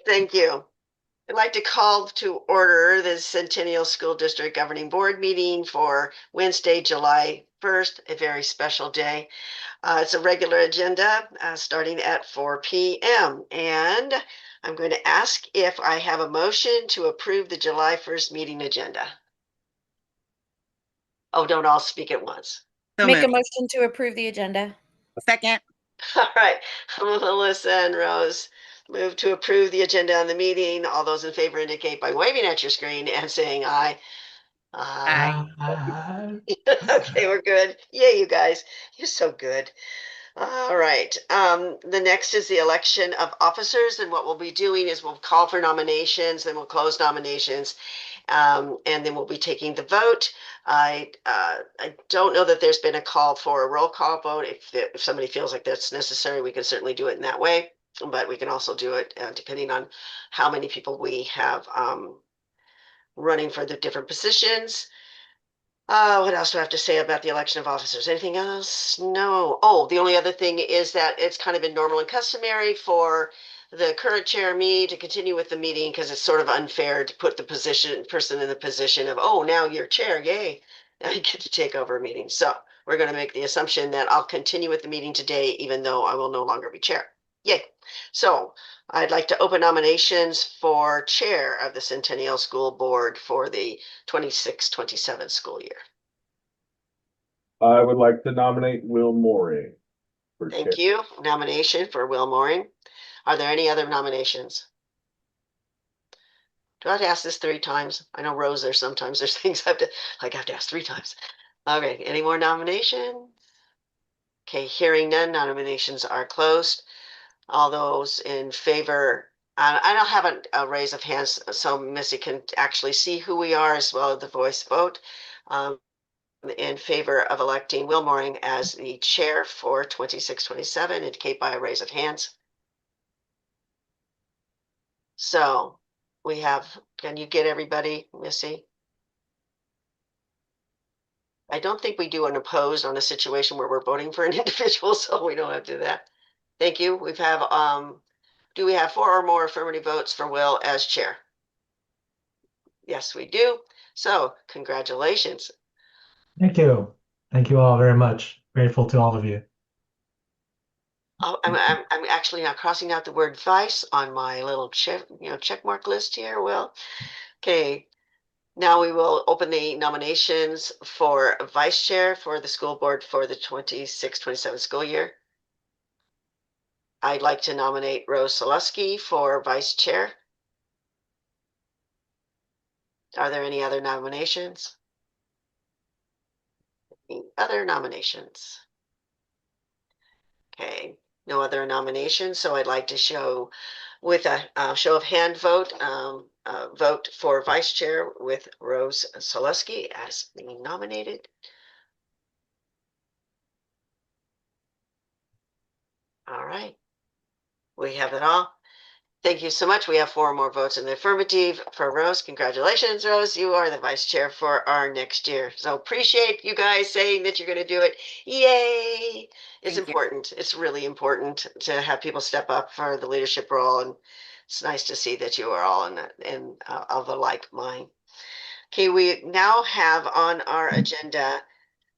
Thank you. I'd like to call to order the Centennial School District Governing Board meeting for Wednesday, July 1st, a very special day. It's a regular agenda starting at 4 p.m. And I'm going to ask if I have a motion to approve the July 1st meeting agenda. Oh, don't all speak at once. So Make a moved. motion to approve the agenda. Second. All right, Melissa and Rose move to approve the agenda on the meeting. All those in favor indicate by waving at your screen and saying aye. Aye. Okay, we're good. Yay, you guys. You're so good. All right. The next is the election of officers. And what we'll be doing is we'll call for nominations, then we'll close nominations, and then we'll be taking the vote. I don't know that there's been a call for a roll call vote. If somebody feels like that's necessary, we can certainly do it in that way. But we can also do it depending on how many people we have running for the different positions. What else do I have to say about the election of officers? Anything else? No. Oh, the only other thing is that it's kind of been normal and customary for the current chair, me, to continue with the meeting because it's sort of unfair to put the person in the position of, oh, now you're chair, yay. Now you get to take over a meeting. So we're going to make the assumption that I'll continue with the meeting today, even though I will no longer be chair. Yay. So I'd like to open nominations for chair of the Centennial School Board for the 26-27 school year. I would like to nominate Will Mooring for chair. Thank you. Nomination for Will Mooring. Are there any other nominations? Do I have to ask this 3 times? I know, Rose, sometimes there's things I have to ask 3 times. Okay, any more nominations? Okay, hearing none, nominations are closed. All those in favor, I don't have a raise of hands, so Missy can actually see who we are as well as the voice vote. In favor of electing Will Mooring as the chair for 26-27, indicate by a raise of hands. So we have, can you get everybody, Missy? I don't think we do an opposed on a situation where we're voting for an individual, so we don't have to do that. Thank you. We have, do we have 4 or more affirmative votes for Will as chair? Yes, we do. So congratulations. Thank you. Thank you all very much. Grateful to all of you. Oh, I'm actually now crossing out the word vice on my little check mark list here, Will. Okay, now we will open the nominations for vice chair for the school board for the 26-27 school year. I'd like to nominate Rose Soluski for vice chair. Are there any other nominations? Any other nominations? Okay, no other nominations. So I'd like to show with a show of hand vote, vote for vice chair with Rose Soluski as being nominated. All right, we have it all. Thank you so much. We have 4 more votes in the affirmative for Rose. Congratulations, Rose. You are the vice chair for our next year. So appreciate you guys saying that you're going to do it. Yay. It's important. It's really important to have people step up for the leadership role. And it's nice to see that you are all in of a like mind. Okay, we now have on our agenda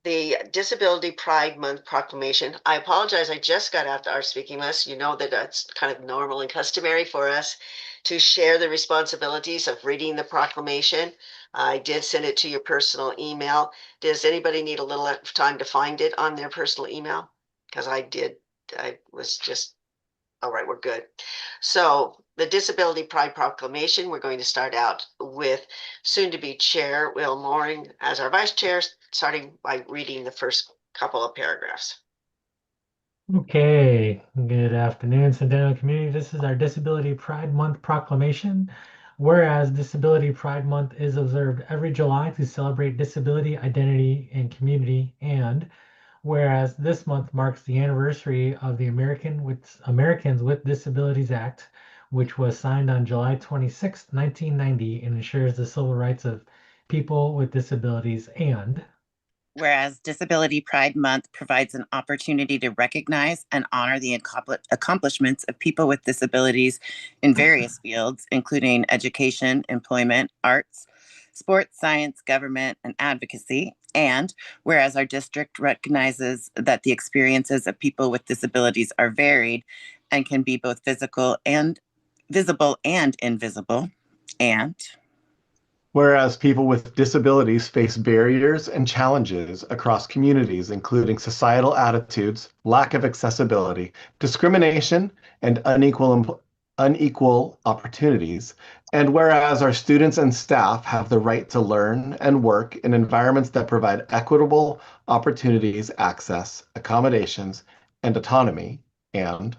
the Disability Pride Month proclamation. I apologize, I just got out our speaking list. You know that it's kind of normal and customary for us to share the responsibilities of reading the proclamation. I did send it to your personal email. Does anybody need a little time to find it on their personal email? Because I did, I was just, all right, we're good. So the Disability Pride Proclamation, we're going to start out with soon-to-be chair Will Mooring as our vice chair, starting by reading the first couple of paragraphs. Okay, good afternoon, Centennial community. This is our Disability Pride Month proclamation. Whereas Disability Pride Month is observed every July to celebrate disability, identity, and community, and whereas this month marks the anniversary of the Americans with Disabilities Act, which was signed on July 26, 1990, and ensures the civil rights of people with disabilities, and whereas Disability Pride Month provides an opportunity to recognize and honor the accomplishments of people with disabilities in various fields, including education, employment, arts, sports, science, government, and advocacy. And whereas our district recognizes that the experiences of people with disabilities are varied and can be both visible and invisible. And whereas people with disabilities face barriers and challenges across communities, including societal attitudes, lack of accessibility, discrimination, and unequal opportunities. And whereas our students and staff have the right to learn and work in environments that provide equitable opportunities, access, accommodations, and autonomy. And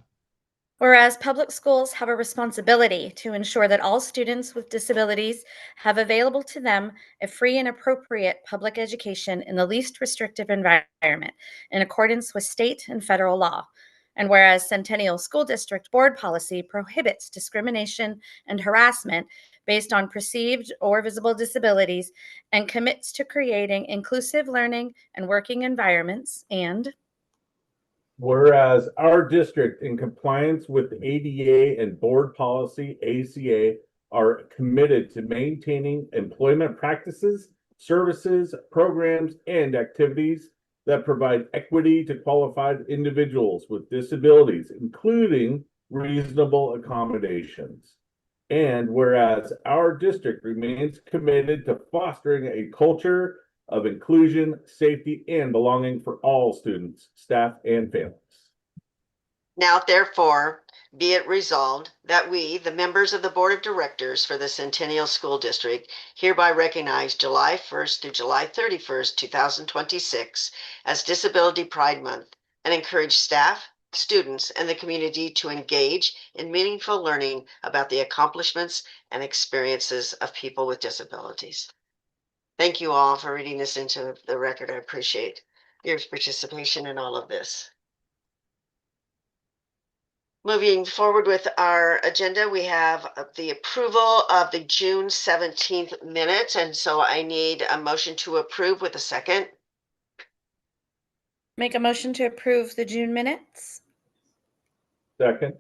whereas public schools have a responsibility to ensure that all students with disabilities have available to them a free and appropriate public education in the least restrictive environment in accordance with state and federal law. And whereas Centennial School District Board policy prohibits discrimination and harassment based on perceived or visible disabilities and commits to creating inclusive learning and working environments. And whereas our district, in compliance with ADA and board policy ACA, are committed to maintaining employment practices, services, programs, and activities that provide equity to qualified individuals with disabilities, including reasonable accommodations. And whereas our district remains committed to fostering a culture of inclusion, safety, and belonging for all students, staff, and families. Now, therefore, be it resolved that we, the members of the Board of Directors for the Centennial School District, hereby recognize July 1st through July 31st, 2026 as Disability Pride Month and encourage staff, students, and the community to engage in meaningful learning about the accomplishments and experiences of people with disabilities. Thank you all for reading this into the record. I appreciate your participation in all of this. Moving forward with our agenda, we have the approval of the June 17th minutes. And so I need a motion to approve with a second. make a motion to approve the June minutes. Second.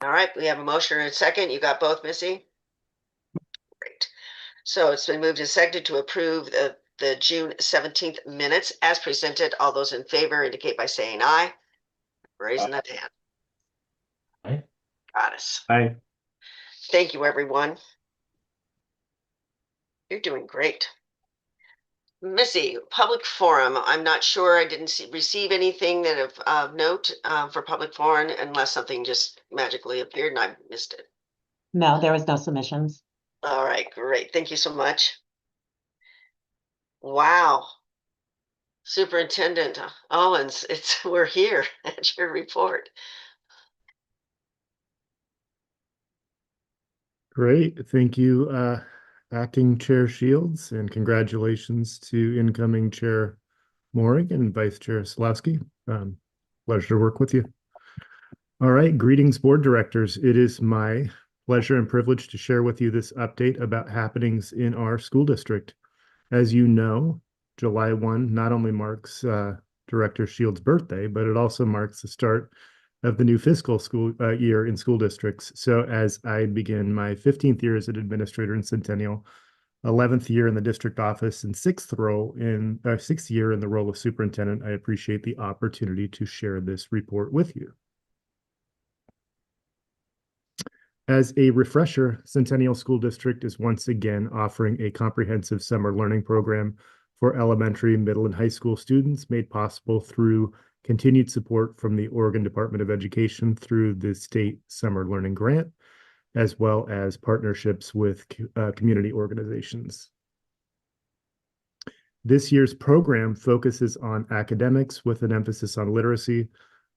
All right, we have a motion and a second. You got both, Missy? Great. So it's been moved and seconded to approve the June 17th minutes as presented. All those in favor indicate by saying aye. Raising that hand. Aye. Got us. I Thank you, everyone. You're doing great. Missy, public forum. I'm not sure. I didn't receive anything that of note for public forum unless something just magically appeared and I missed it. No, there was no submissions. All right, great. Thank you so much. Wow. Superintendent Owens, we're here at your report. Great. Thank you, Acting Chair Shields, and congratulations to incoming Chair Morig and Vice Chair Slawski. Pleasure to work with you. All right, greetings, board directors. It is my pleasure and privilege to share with you this update about happenings in our school district. As you know, July 1 not only marks Director Shields' birthday, but it also marks the start of the new fiscal school year in school districts. So as I begin my 15th year as an administrator in Centennial, 11th year in the district office, and sixth year in the role of superintendent, I appreciate the opportunity to share this report with you. As a refresher, Centennial School District is once again offering a comprehensive summer learning program for elementary, middle, and high school students made possible through continued support from the Oregon Department of Education through the State Summer Learning Grant, as well as partnerships with community organizations. This year's program focuses on academics with an emphasis on literacy,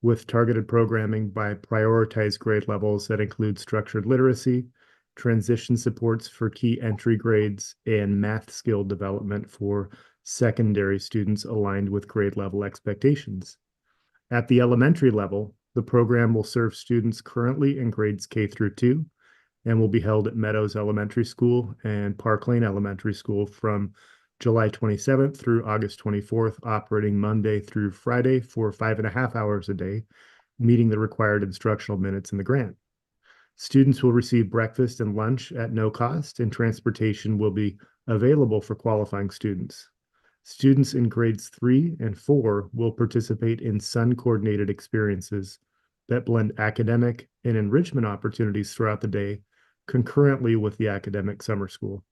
with targeted programming by prioritized grade levels that include structured literacy, transition supports for key entry grades, and math skill development for secondary students aligned with grade level expectations. At the elementary level, the program will serve students currently in grades K through 2 and will be held at Meadows Elementary School and Park Lane Elementary School from July 27th through August 24th, operating Monday through Friday for 5.5 hours a day, meeting the required instructional minutes in the grant. Students will receive breakfast and lunch at no cost, and transportation will be available for qualifying students. Students in grades 3 and 4 will participate in sun-coordinated experiences that blend academic and enrichment opportunities throughout the day, concurrently with the academic summer school.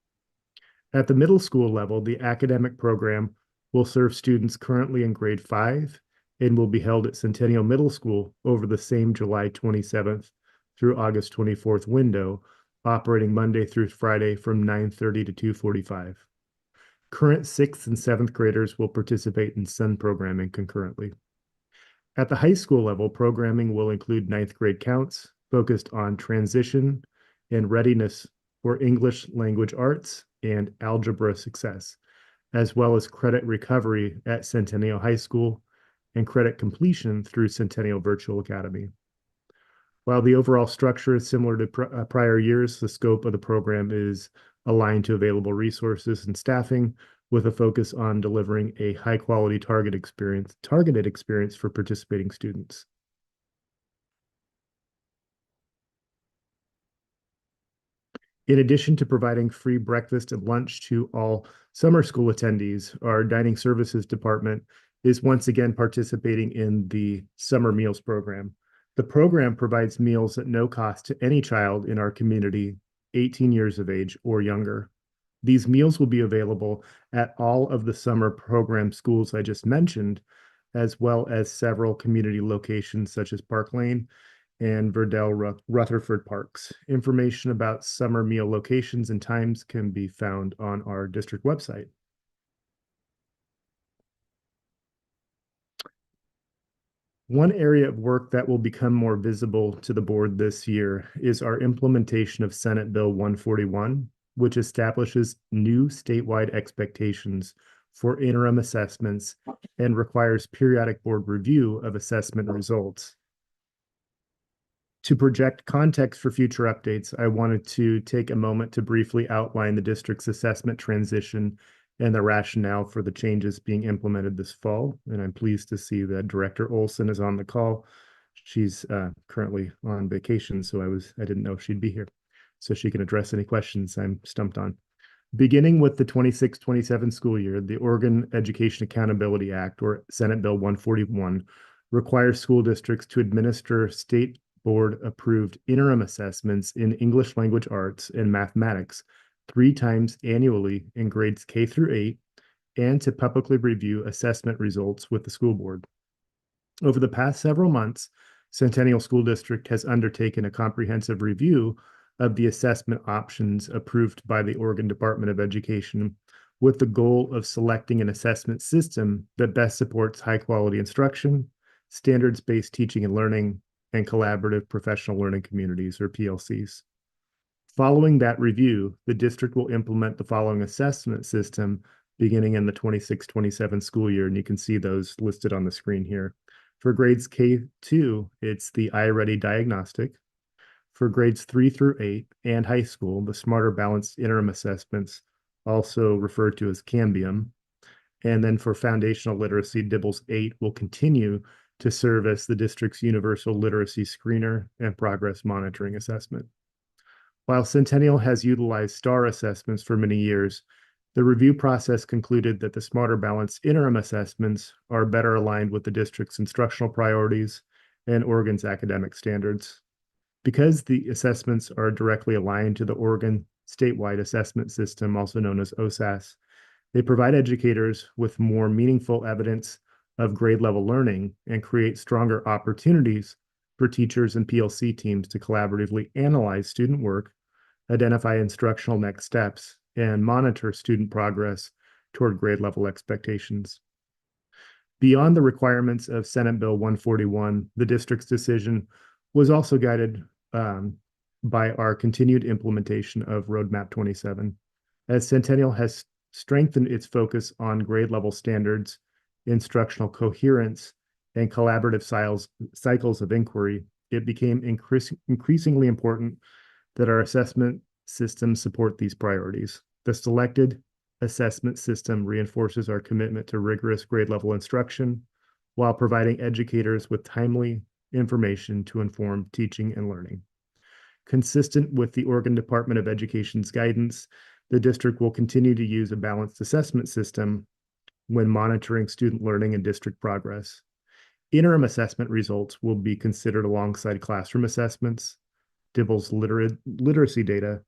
At the middle school level, the academic program will serve students currently in grade 5 and will be held at Centennial Middle School over the same July 27th through August 24th window, operating Monday through Friday from 9:30 to 2:45. Current 6th and 7th graders will participate in sun programming concurrently. At the high school level, programming will include 9th grade counts focused on transition and readiness for English language arts and algebra success, as well as credit recovery at Centennial High School and credit completion through Centennial Virtual Academy. While the overall structure is similar to prior years, the scope of the program is aligned to available resources and staffing, with a focus on delivering a high-quality targeted experience for participating students. In addition to providing free breakfast and lunch to all summer school attendees, our dining services department is once again participating in the summer meals program. The program provides meals at no cost to any child in our community 18 years of age or younger. These meals will be available at all of the summer program schools I just mentioned, as well as several community locations such as Park Lane and Verdell Rutherford Parks. Information about summer meal locations and times can be found on our district website. One area of work that will become more visible to the board this year is our implementation of Senate Bill 141, which establishes new statewide expectations for interim assessments and requires periodic board review of assessment results. To project context for future updates, I wanted to take a moment to briefly outline the district's assessment transition and the rationale for the changes being implemented this fall. And I'm pleased to see that Director Olson is on the call. She's currently on vacation, so I didn't know if she'd be here. So she can address any questions I'm stumped on. Beginning with the 26-27 school year, the Oregon Education Accountability Act, or Senate Bill 141, requires school districts to administer state board approved interim assessments in English language arts and mathematics 3 times annually in grades K through 8, and to publicly review assessment results with the school board. Over the past several months, Centennial School District has undertaken a comprehensive review of the assessment options approved by the Oregon Department of Education, with the goal of selecting an assessment system that best supports high-quality instruction, standards-based teaching and learning, and collaborative professional learning communities, or PLCs. Following that review, the district will implement the following assessment system beginning in the 26-27 school year, and you can see those listed on the screen here. For grades K2, it's the iReady Diagnostic. For grades 3 through 8 and high school, the Smarter Balanced Interim Assessments, also referred to as Cambium. And then for foundational literacy, DIBELS 8 will continue to serve as the district's universal literacy screener and progress monitoring assessment. While Centennial has utilized STAR assessments for many years, the review process concluded that the Smarter Balanced interim assessments are better aligned with the district's instructional priorities and Oregon's academic standards. Because the assessments are directly aligned to the Oregon statewide assessment system, also known as OSAS, they provide educators with more meaningful evidence of grade level learning and create stronger opportunities for teachers and PLC teams to collaboratively analyze student work, identify instructional next steps, and monitor student progress toward grade level expectations. Beyond the requirements of Senate Bill 141, the district's decision was also guided by our continued implementation of Roadmap 27. As Centennial has strengthened its focus on grade level standards, instructional coherence, and collaborative cycles of inquiry, it became increasingly important that our assessment systems support these priorities. The selected assessment system reinforces our commitment to rigorous grade level instruction while providing educators with timely information to inform teaching and learning. Consistent with the Oregon Department of Education's guidance, the district will continue to use a balanced assessment system when monitoring student learning and district progress. Interim assessment results will be considered alongside classroom assessments, DIBELS literacy data,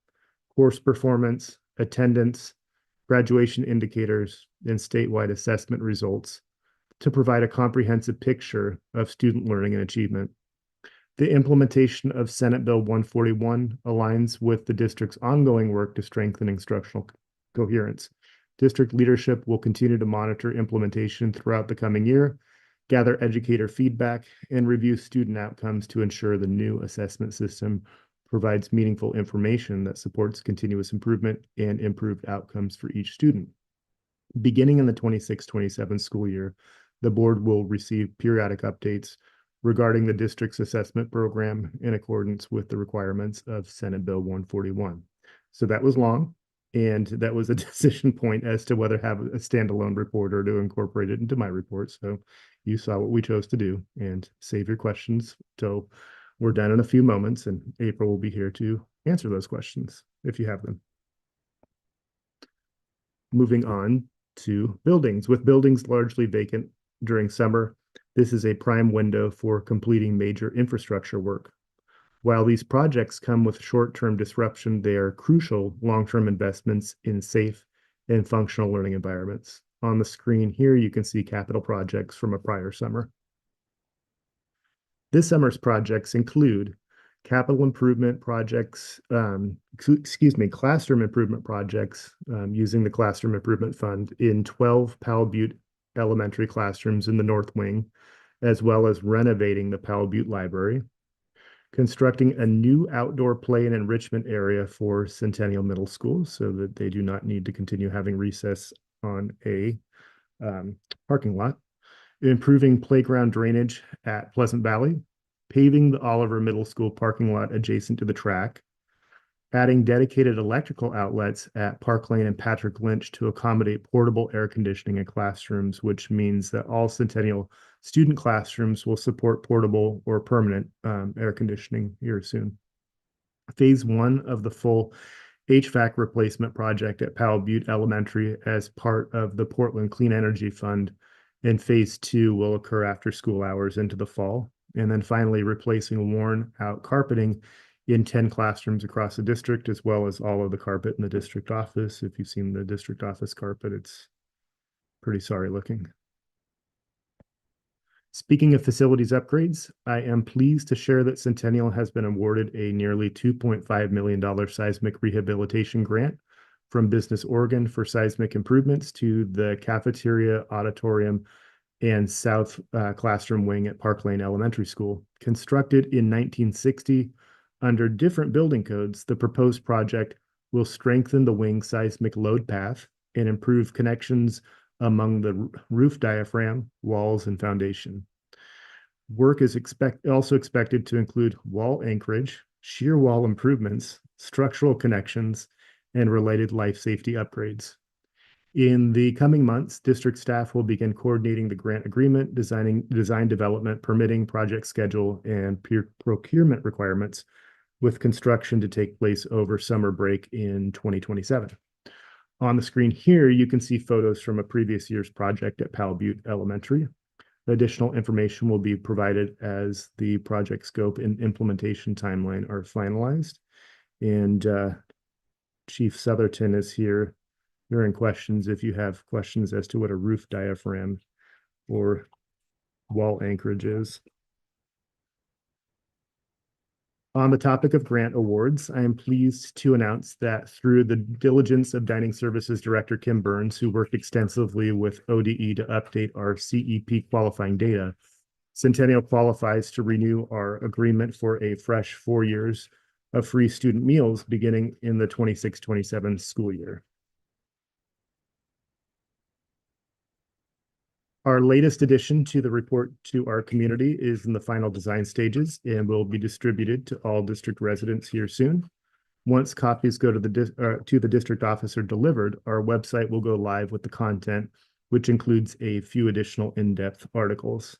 course performance, attendance, graduation indicators, and statewide assessment results to provide a comprehensive picture of student learning and achievement. The implementation of Senate Bill 141 aligns with the district's ongoing work to strengthen instructional coherence. District leadership will continue to monitor implementation throughout the coming year, gather educator feedback, and review student outcomes to ensure the new assessment system provides meaningful information that supports continuous improvement and improved outcomes for each student. Beginning in the 26-27 school year, the board will receive periodic updates regarding the district's assessment program in accordance with the requirements of Senate Bill 141. So that was long, and that was a decision point as to whether to have a standalone report or to incorporate it into my report. So you saw what we chose to do, and save your questions till we're done in a few moments, and April will be here to answer those questions if you have them. Moving on to buildings. With buildings largely vacant during summer, this is a prime window for completing major infrastructure work. While these projects come with short-term disruption, they are crucial long-term investments in safe and functional learning environments. On the screen here, you can see capital projects from a prior summer. This summer's projects include capital improvement projects, classroom improvement projects using the Classroom Improvement Fund in 12 Powell Butte elementary classrooms in the North Wing, as well as renovating the Powell Butte Library, constructing a new outdoor play and enrichment area for Centennial Middle School so that they do not need to continue having recess on a parking lot, improving playground drainage at Pleasant Valley, paving the Oliver Middle School parking lot adjacent to the track, adding dedicated electrical outlets at Park Lane and Patrick Lynch to accommodate portable air conditioning in classrooms, which means that all Centennial student classrooms will support portable or permanent air conditioning here soon. Phase 1 of the full HVAC replacement project at Powell Butte Elementary as part of the Portland Clean Energy Fund, and phase 2 will occur after school hours into the fall. And then finally, replacing worn out carpeting in 10 classrooms across the district, as well as all of the carpet in the district office. If you've seen the district office carpet, it's pretty sorry looking. Speaking of facilities upgrades, I am pleased to share that Centennial has been awarded a nearly $2.5 million seismic rehabilitation grant from Business Oregon for seismic improvements to the cafeteria, auditorium, and south classroom wing at Park Lane Elementary School. Constructed in 1960 under different building codes, the proposed project will strengthen the wing seismic load path and improve connections among the roof diaphragm, walls, and foundation. Work is also expected to include wall anchorage, shear wall improvements, structural connections, and related life safety upgrades. In the coming months, district staff will begin coordinating the grant agreement, design development, permitting, project schedule, and procurement requirements, with construction to take place over summer break in 2027. On the screen here, you can see photos from a previous year's project at Powell Butte Elementary. Additional information will be provided as the project scope and implementation timeline are finalized. And Chief Southerton is here during questions if you have questions as to what a roof diaphragm or wall anchorage is. On the topic of grant awards, I am pleased to announce that through the diligence of Dining Services Director Kim Burns, who worked extensively with ODE to update our CEP qualifying data, Centennial qualifies to renew our agreement for a fresh 4 years of free student meals beginning in the 26-27 school year. Our latest addition to the report to our community is in the final design stages and will be distributed to all district residents here soon. Once copies go to the district officer delivered, our website will go live with the content, which includes a few additional in-depth articles.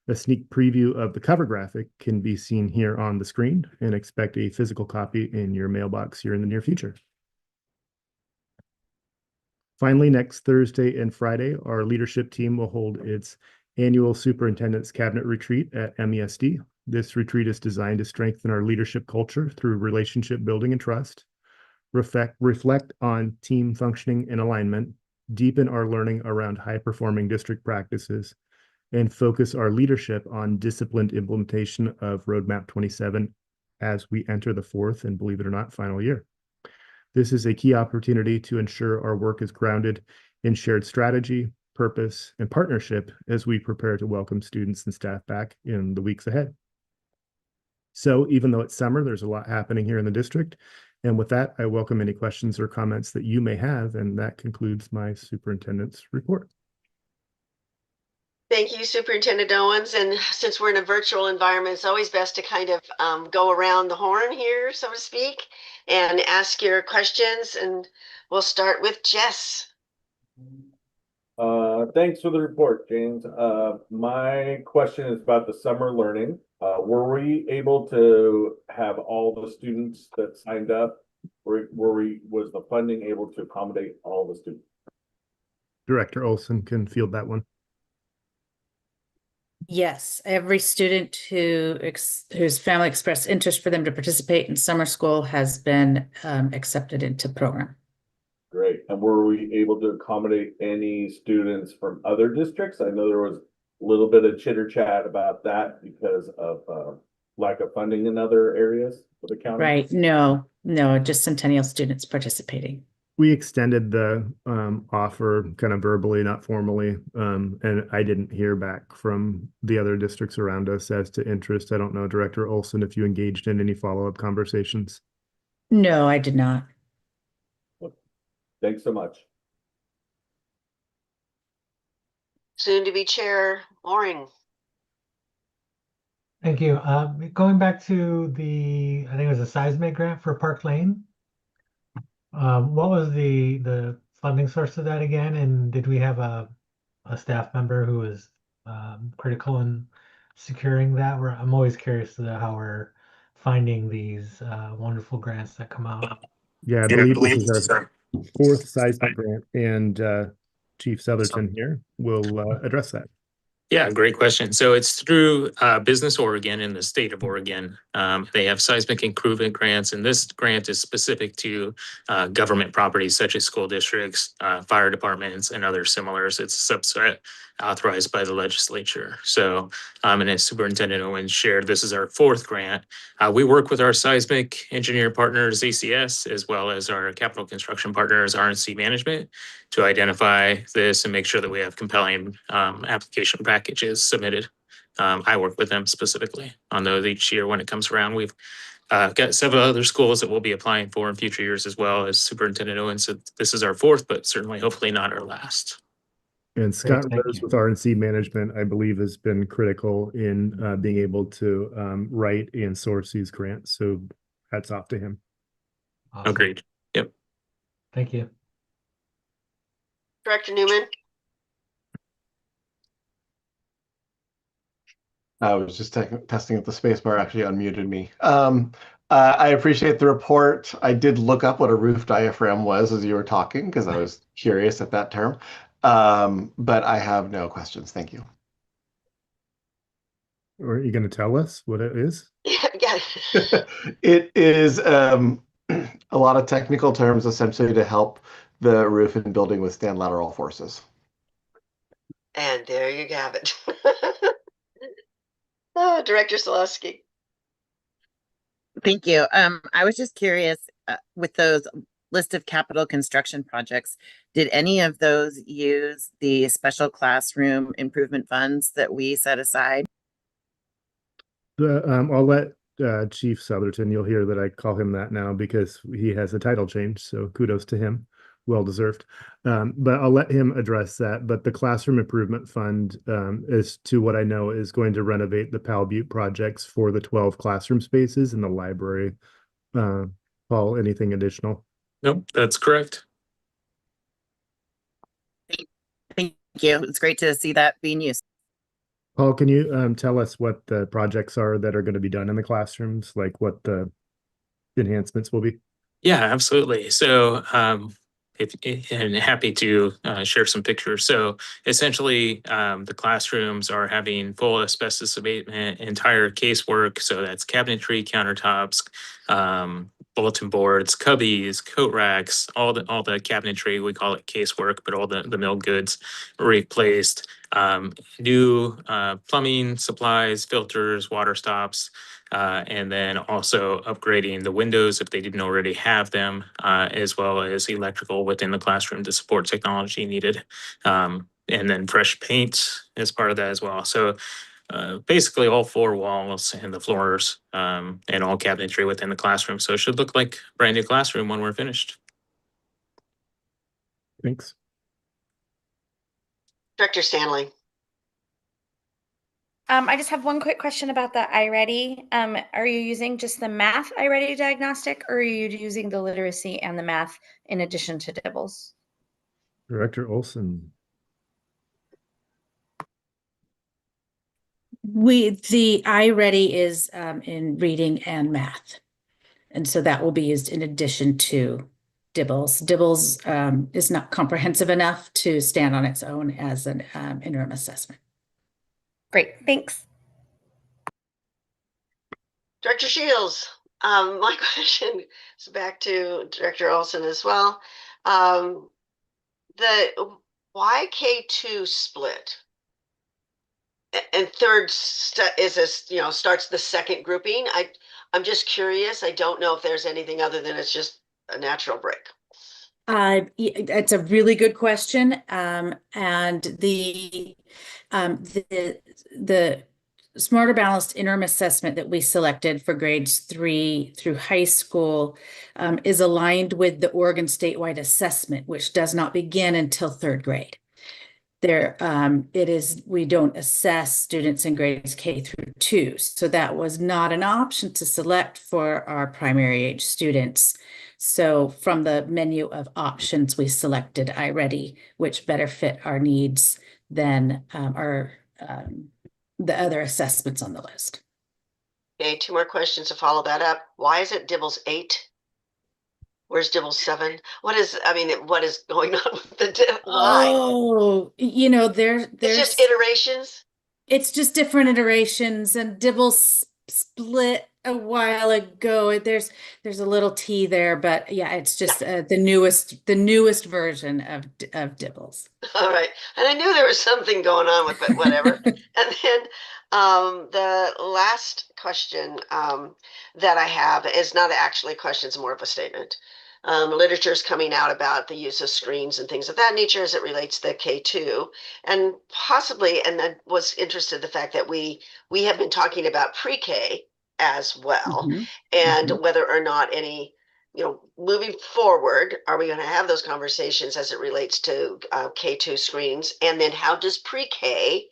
A sneak preview of the cover graphic can be seen here on the screen, and expect a physical copy in your mailbox here in the near future. Finally, next Thursday and Friday, our leadership team will hold its annual Superintendent's Cabinet Retreat at MESD. This retreat is designed to strengthen our leadership culture through relationship building and trust, reflect on team functioning and alignment, deepen our learning around high-performing district practices, and focus our leadership on disciplined implementation of Roadmap 27 as we enter the fourth and, believe it or not, final year. This is a key opportunity to ensure our work is grounded in shared strategy, purpose, and partnership as we prepare to welcome students and staff back in the weeks ahead. So even though it's summer, there's a lot happening here in the district. And with that, I welcome any questions or comments that you may have. And that concludes my superintendent's report. Thank you, Superintendent Owens. And since we're in a virtual environment, it's always best to kind of go around the horn here, so to speak, and ask your questions. And we'll start with Jess. Thanks for the report, James. My question is about the summer learning. Were we able to have all the students that signed up? Was the funding able to accommodate all the students? Director Olson can field that one. Yes, every student whose family expressed interest for them to participate in summer school has been accepted into program. Great. And were we able to accommodate any students from other districts? I know there was a little bit of chitter chat about that because of lack of funding in other areas of the county. Right. No, just Centennial students participating. We extended the offer kind of verbally, not formally, and I didn't hear back from the other districts around us as to interest. I don't know, Director Olson, if you engaged in any follow-up conversations. No, I did not. Thanks so much. Soon to be Chair Loring. Thank you. Going back to I think it was a seismic grant for Park Lane. What was the funding source of that again? And did we have a staff member who was critical in securing that? I'm always curious to how we're finding these wonderful grants that come out. Yeah, I believe this is our fourth seismic grant, and Chief Southerton here will address that. Yeah, great question. So it's through Business Oregon in the state of Oregon. They have seismic improvement grants, and this grant is specific to government properties such as school districts, fire departments, and other similars. It's a subset authorized by the legislature. So, and as Superintendent Owens shared, this is our fourth grant. We work with our seismic engineer partners, ACS, as well as our capital construction partners, RNC Management, to identify this and make sure that we have compelling application packages submitted. I work with them specifically on those each year when it comes around. We've got several other schools that we'll be applying for in future years as well. As Superintendent Owens said, this is our fourth, but certainly hopefully not our last. And Scott Rose with RNC Management, I believe, has been critical in being able to write and source these grants. So hats off to him. Awesome. Agreed. Yep. Thank you. Director Newman. I was just testing if the spacebar actually unmuted me. I appreciate the report. I did look up what a roof diaphragm was as you were talking because I was curious at that term. But I have no questions. Thank you. Are you going to tell us what it is? Yeah. It is a lot of technical terms essentially to help the roof and building withstand lateral forces. And there you have it. Director Solowski. Thank you. I was just curious with those list of capital construction projects, did any of those use the special classroom improvement funds that we set aside? I'll let Chief Southerton, you'll hear that I call him that now because he has a title change. So kudos to him. Well deserved. But I'll let him address that. But the classroom improvement fund, is to what I know, is going to renovate the Pal Butte projects for the 12 classroom spaces in the library Paul, anything additional? Nope, that's correct. Thank you. It's great to see that being used. Paul, can you tell us what the projects are that are going to be done in the classrooms, like what the enhancements will be? Yeah, absolutely. So, and happy to share some pictures. So essentially, the classrooms are having full asbestos abatement, entire casework. So that's cabinetry, countertops, bulletin boards, cubbies, coat racks, all the cabinetry. We call it casework, but all the mill goods replaced. New plumbing supplies, filters, water stops. And then also upgrading the windows if they didn't already have them, as well as electrical within the classroom to support technology needed. And then fresh paint as part of that as well. So basically all four walls and the floors and all cabinetry within the classroom. So it should look like a brand new classroom when we're finished. Thanks. Director Stanley. I just have one quick question about the iReady. Are you using just the math iReady diagnostic, or are you using the literacy and the math in addition to DIBELS? Director Olson. The iReady is in reading and math. And so that will be used in addition to DIBELS. DIBELS is not comprehensive enough to stand on its own as an interim assessment. Great, thanks. Director Shields, my question is back to Director Olson as well. The why K2 split? And third is this, starts the second grouping. I'm just curious. I don't know if there's anything other than it's just a natural break. It's a really good question. And the Smarter Balanced interim assessment that we selected for grades 3 through high school is aligned with the Oregon statewide assessment, which does not begin until 3rd grade. We don't assess students in grades K through 2. So that was not an option to select for our primary age students. So from the menu of options, we selected iReady, which better fit our needs than the other assessments on the list. Okay, 2 more questions to follow that up. Why is it DIBELS 8? Where's DIBELS 7? What is going on with the why? Oh, there's just iterations. It's just different iterations, and DIBELS split a while ago. There's a little T there, but yeah, it's just the newest version of DIBELS. All right, and I knew there was something going on with, but whatever. And then the last question that I have is not actually a question; it's more of a statement. Literature is coming out about the use of screens and things of that nature as it relates to K2, and possibly, and I was interested in the fact that we have been talking about pre-K as well, and whether or not any, moving forward, are we going to have those conversations as it relates to K2 screens, and then how does pre-K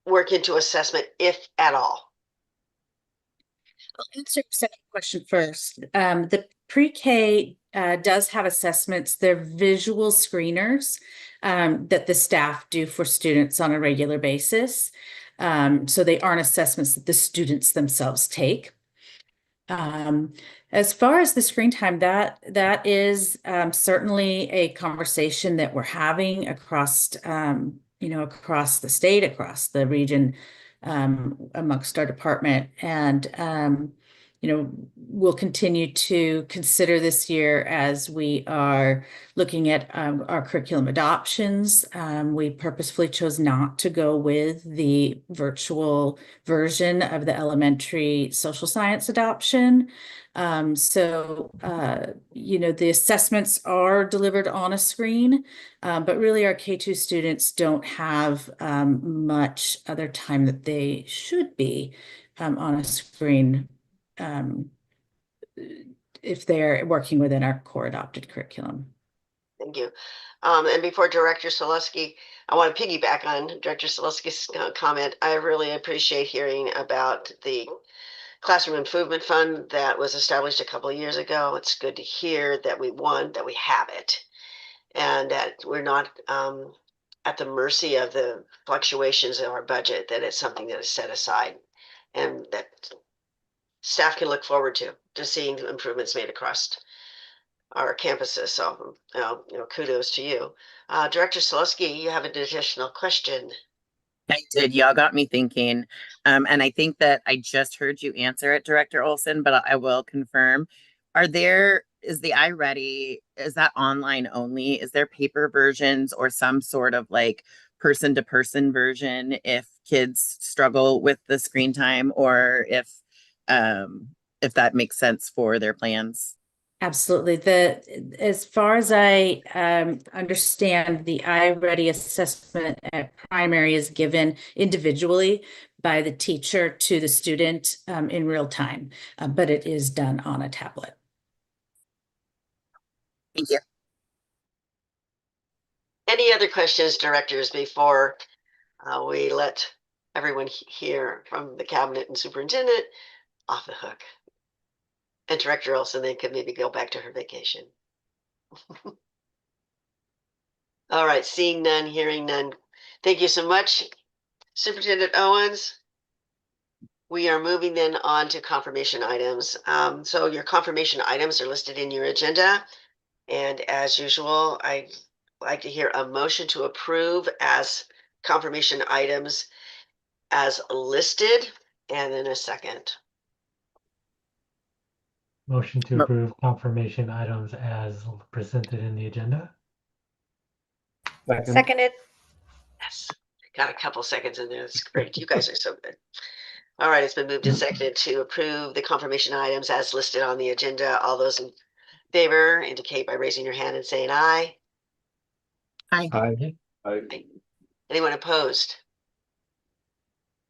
work into assessment, if at all? I'll answer the second question first. The pre-K does have assessments. They're visual screeners that the staff do for students on a regular basis. So they aren't assessments that the students themselves take. As far as the screen time, that is certainly a conversation that we're having across, across the state, across the region, amongst our department. And, we'll continue to consider this year as we are looking at our curriculum adoptions. We purposefully chose not to go with the virtual version of the elementary social science adoption. The assessments are delivered on a screen, but really our K2 students don't have much other time that they should be on a screen if they're working within our core adopted curriculum. Thank you. And before Director Selesky, I want to piggyback on Director Selesky's comment. I really appreciate hearing about the Classroom Improvement Fund that was established a couple of years ago. It's good to hear that we won, that we have it, and that we're not at the mercy of the fluctuations of our budget, that it's something that is set aside and that staff can look forward to seeing the improvements made across our campuses. So, kudos to you. Director Solosky, you have an additional question. I did. Y'all got me thinking. And I think that I just heard you answer it, Director Olson, but I will confirm. Is the iReady, is that online only? Is there paper versions or some sort of like person to person version if kids struggle with the screen time, or if that makes sense for their plans? Absolutely. As far as I understand, the iReady assessment at primary is given individually by the teacher to the student in real time, but it is done on a tablet. Thank you. Any other questions, directors, before we let everyone hear from the cabinet and superintendent off the hook? And Director Olson then could maybe go back to her vacation. All right, seeing none, hearing none. Thank you so much, Superintendent Owens. We are moving then on to confirmation items. So your confirmation items are listed in your agenda. And as usual, I'd like to hear a motion to approve as confirmation items as listed, and then a second. Motion to approve confirmation items as presented in the agenda. Seconded. Yes, got a couple seconds in there. That's great. You guys are so good. All right, it's been moved and seconded to approve the confirmation items as listed on the agenda. All those in favor indicate by raising your hand and saying aye. Aye. Aye. Aye. Anyone opposed?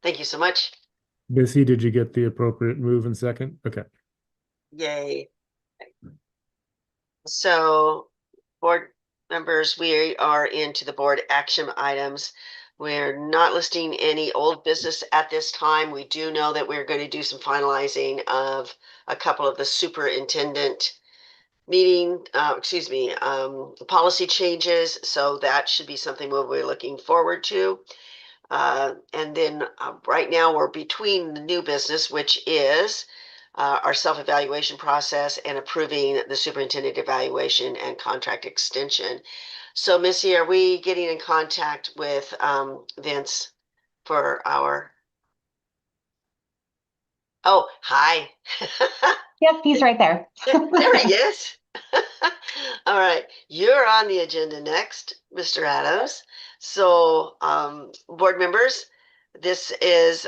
Thank you so much. Missy, did you get the appropriate move and second? Okay. Yay. So, board members, we are into the board action items. We're not listing any old business at this time. We do know that we're going to do some finalizing of a couple of the superintendent policy changes. So that should be something we'll be looking forward to. And then right now we're between the new business, which is our self-evaluation process and approving the superintendent evaluation and contract extension. So Missy, are we getting in contact with Vince for our... Oh, hi. Yep, he's right there. There he is. All right, you're on the agenda next, Mr. Adams. So, board members, this is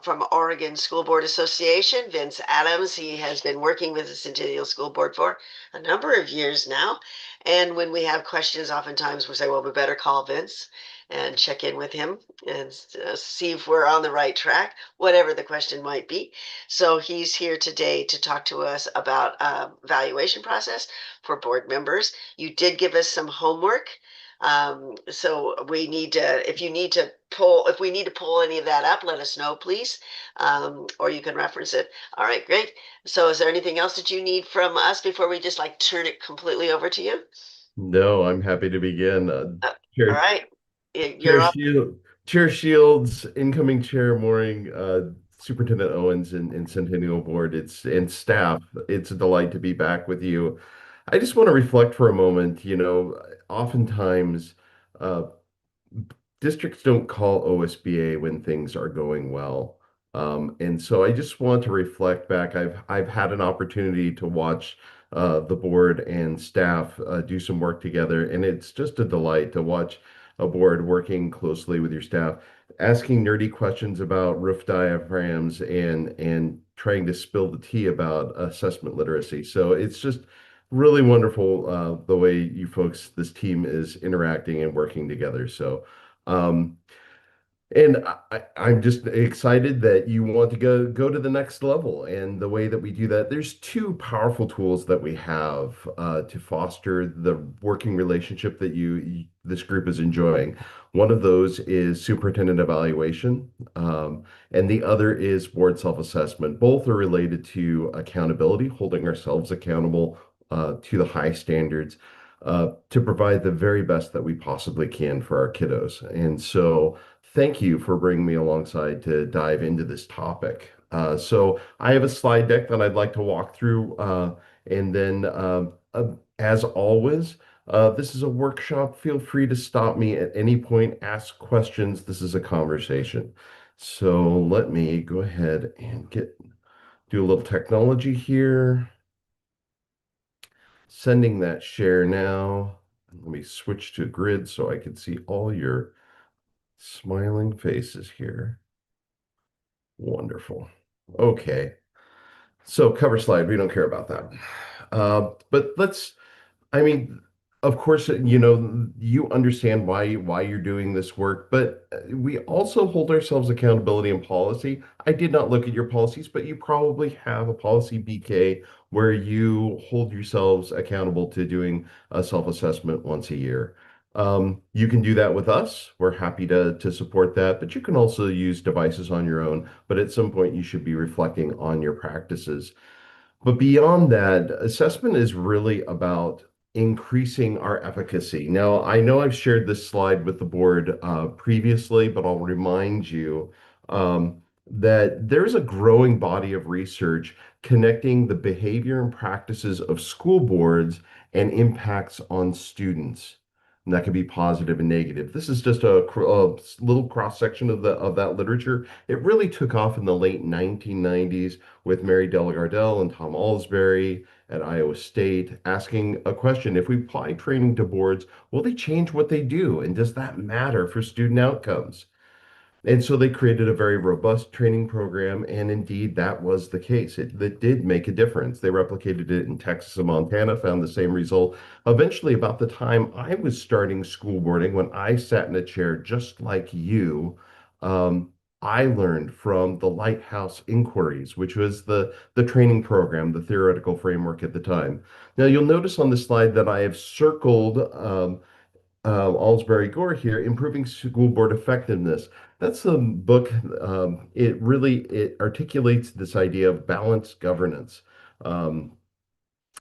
from Oregon School Board Association, Vince Adams. He has been working with the Centennial School Board for a number of years now. And when we have questions, oftentimes we say, well, we better call Vince and check in with him and see if we're on the right track, whatever the question might be. So he's here today to talk to us about evaluation process for board members. You did give us some homework. So we need to, if we need to pull any of that up, let us know, please. Or you can reference it. All right, great. So is there anything else that you need from us before we just like turn it completely over to you? No, I'm happy to begin. All Chair, right. Chair Chair Shields, incoming Chair Mooring, Superintendent Owens, and Centennial Board, and staff. It's a delight to be back with you. I just want to reflect for a moment. Oftentimes, uh, districts don't call OSBA when things are going well. And so I just want to reflect back. I've had an opportunity to watch the board and staff do some work together, and it's just a delight to watch a board working closely with your staff, asking nerdy questions about roof diaphragms and trying to spill the tea about assessment literacy. So it's just really wonderful the way you folks, this team is interacting and working together. So And I'm just excited that you want to go to the next level. And the way that we do that, there's two powerful tools that we have to foster the working relationship that this group is enjoying. One of those is superintendent evaluation, and the other is board self-assessment. Both are related to accountability, holding ourselves accountable to the high standards to provide the very best that we possibly can for our kiddos. And so thank you for bringing me alongside to dive into this topic. So I have a slide deck that I'd like to walk through, and then as always, this is a workshop. Feel free to stop me at any point, ask questions. This is a conversation. So let me go ahead and do a little technology here. Sending that share now. Let me switch to grid so I can see all your smiling faces here. Wonderful. Okay. So cover slide, we don't care about that. But I mean, of course, you understand why you're doing this work, but we also hold ourselves accountability and policy. I did not look at your policies, but you probably have a policy BK where you hold yourselves accountable to doing a self-assessment once a year. You can do that with us. We're happy to support that, but you can also use devices on your own. But at some point, you should be reflecting on your practices. But beyond that, assessment is really about increasing our efficacy. Now, I know I've shared this slide with the board previously, but I'll remind you that there's a growing body of research connecting the behavior and practices of school boards and impacts on students. And that can be positive and negative. This is just a little cross section of that literature. It really took off in the late 1990s with Mary Delagardelle and Tom Alsbury at Iowa State, asking a question: if we apply training to boards, will they change what they do? And does that matter for student outcomes? And so they created a very robust training program, and indeed that was the case. That did make a difference. They replicated it in Texas and Montana, found the same result. Eventually, about the time I was starting school boarding, when I sat in a chair just like you, I learned from the Lighthouse Inquiries, which was the training program, the theoretical framework at the time. Now, you'll notice on the slide that I have circled Alsbury Gore here, Improving School Board Effectiveness. That's a book. It articulates this idea of balanced governance.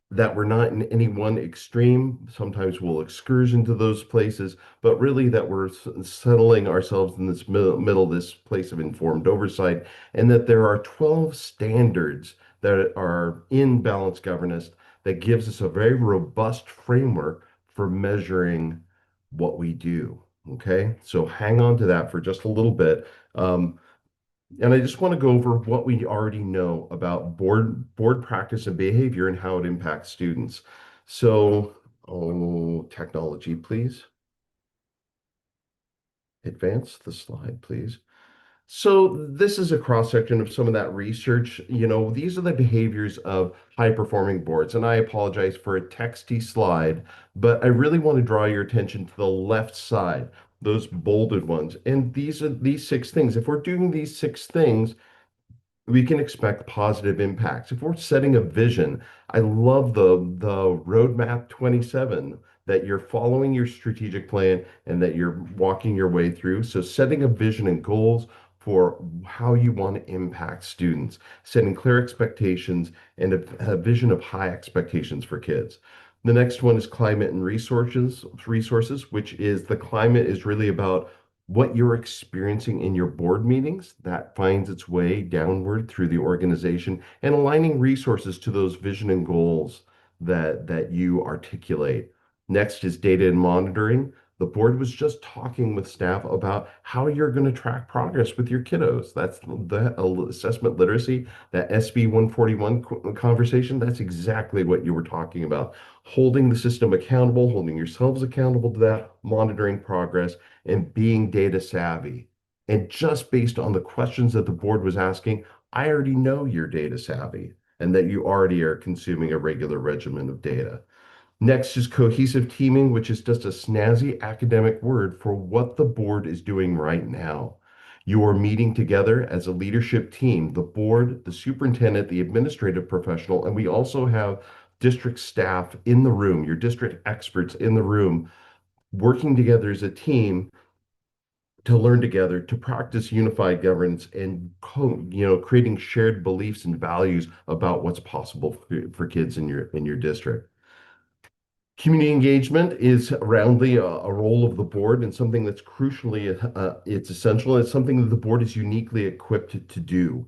That we're not in any one extreme. Sometimes we'll excursion to those places, but really that we're settling ourselves in this middle, this place of informed oversight, and that there are 12 standards that are in balanced governance that gives us a very robust framework for measuring what we do. Okay, so hang on to that for just a little bit. And I just want to go over what we already know about board practice and behavior and how it impacts students. So, technology, please. Advance the slide, please. So this is a cross section of some of that research. These are the behaviors of high performing boards. And I apologize for a texty slide, but I really want to draw your attention to the left side, those bolded ones. And these are these 6 things. If we're doing these 6 things, we can expect positive impacts. If we're setting a vision, I love the roadmap 27, that you're following your strategic plan and that you're walking your way through. So setting a vision and goals for how you want to impact students, setting clear expectations and a vision of high expectations for kids. The next one is climate and resources, which is the climate is really about what you're experiencing in your board meetings that finds its way downward through the organization, and aligning resources to those vision and goals that you articulate. Next is data and monitoring. The board was just talking with staff about how you're going to track progress with your kiddos. That's the assessment literacy, that SB 141 conversation. That's exactly what you were talking about. Holding the system accountable, holding yourselves accountable to that, monitoring progress, and being data savvy. And just based on the questions that the board was asking, I already know you're data savvy and that you already are consuming a regular regimen of data. Next is cohesive teaming, which is just a snazzy academic word for what the board is doing right now. You are meeting together as a leadership team, the board, the superintendent, the administrative professional, and we also have district staff in the room, your district experts in the room, working together as a team to learn together, to practice unified governance and creating shared beliefs and values about what's possible for kids in your district. Community engagement is roundly a role of the board and something that's crucially, it's essential. And it's something that the board is uniquely equipped to do.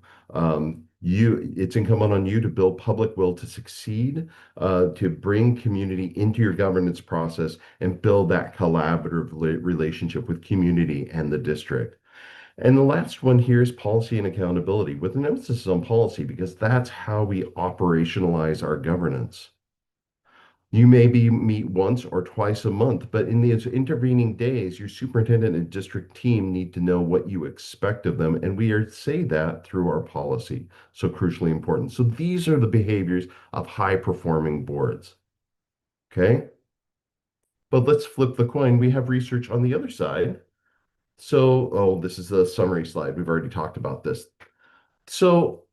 It's incumbent on you to build public will to succeed, to bring community into your governance process and build that collaborative relationship with community and the district. And the last one here is policy and accountability, with an emphasis on policy, because that's how we operationalize our governance. You maybe meet once or twice a month, but in these intervening days, your superintendent and district team need to know what you expect of them. And say that through our policy. So crucially important. So these are the behaviors of high performing boards. Okay. But let's flip the coin. We have research on the other side. So, this is a summary slide. We've already talked about this. So,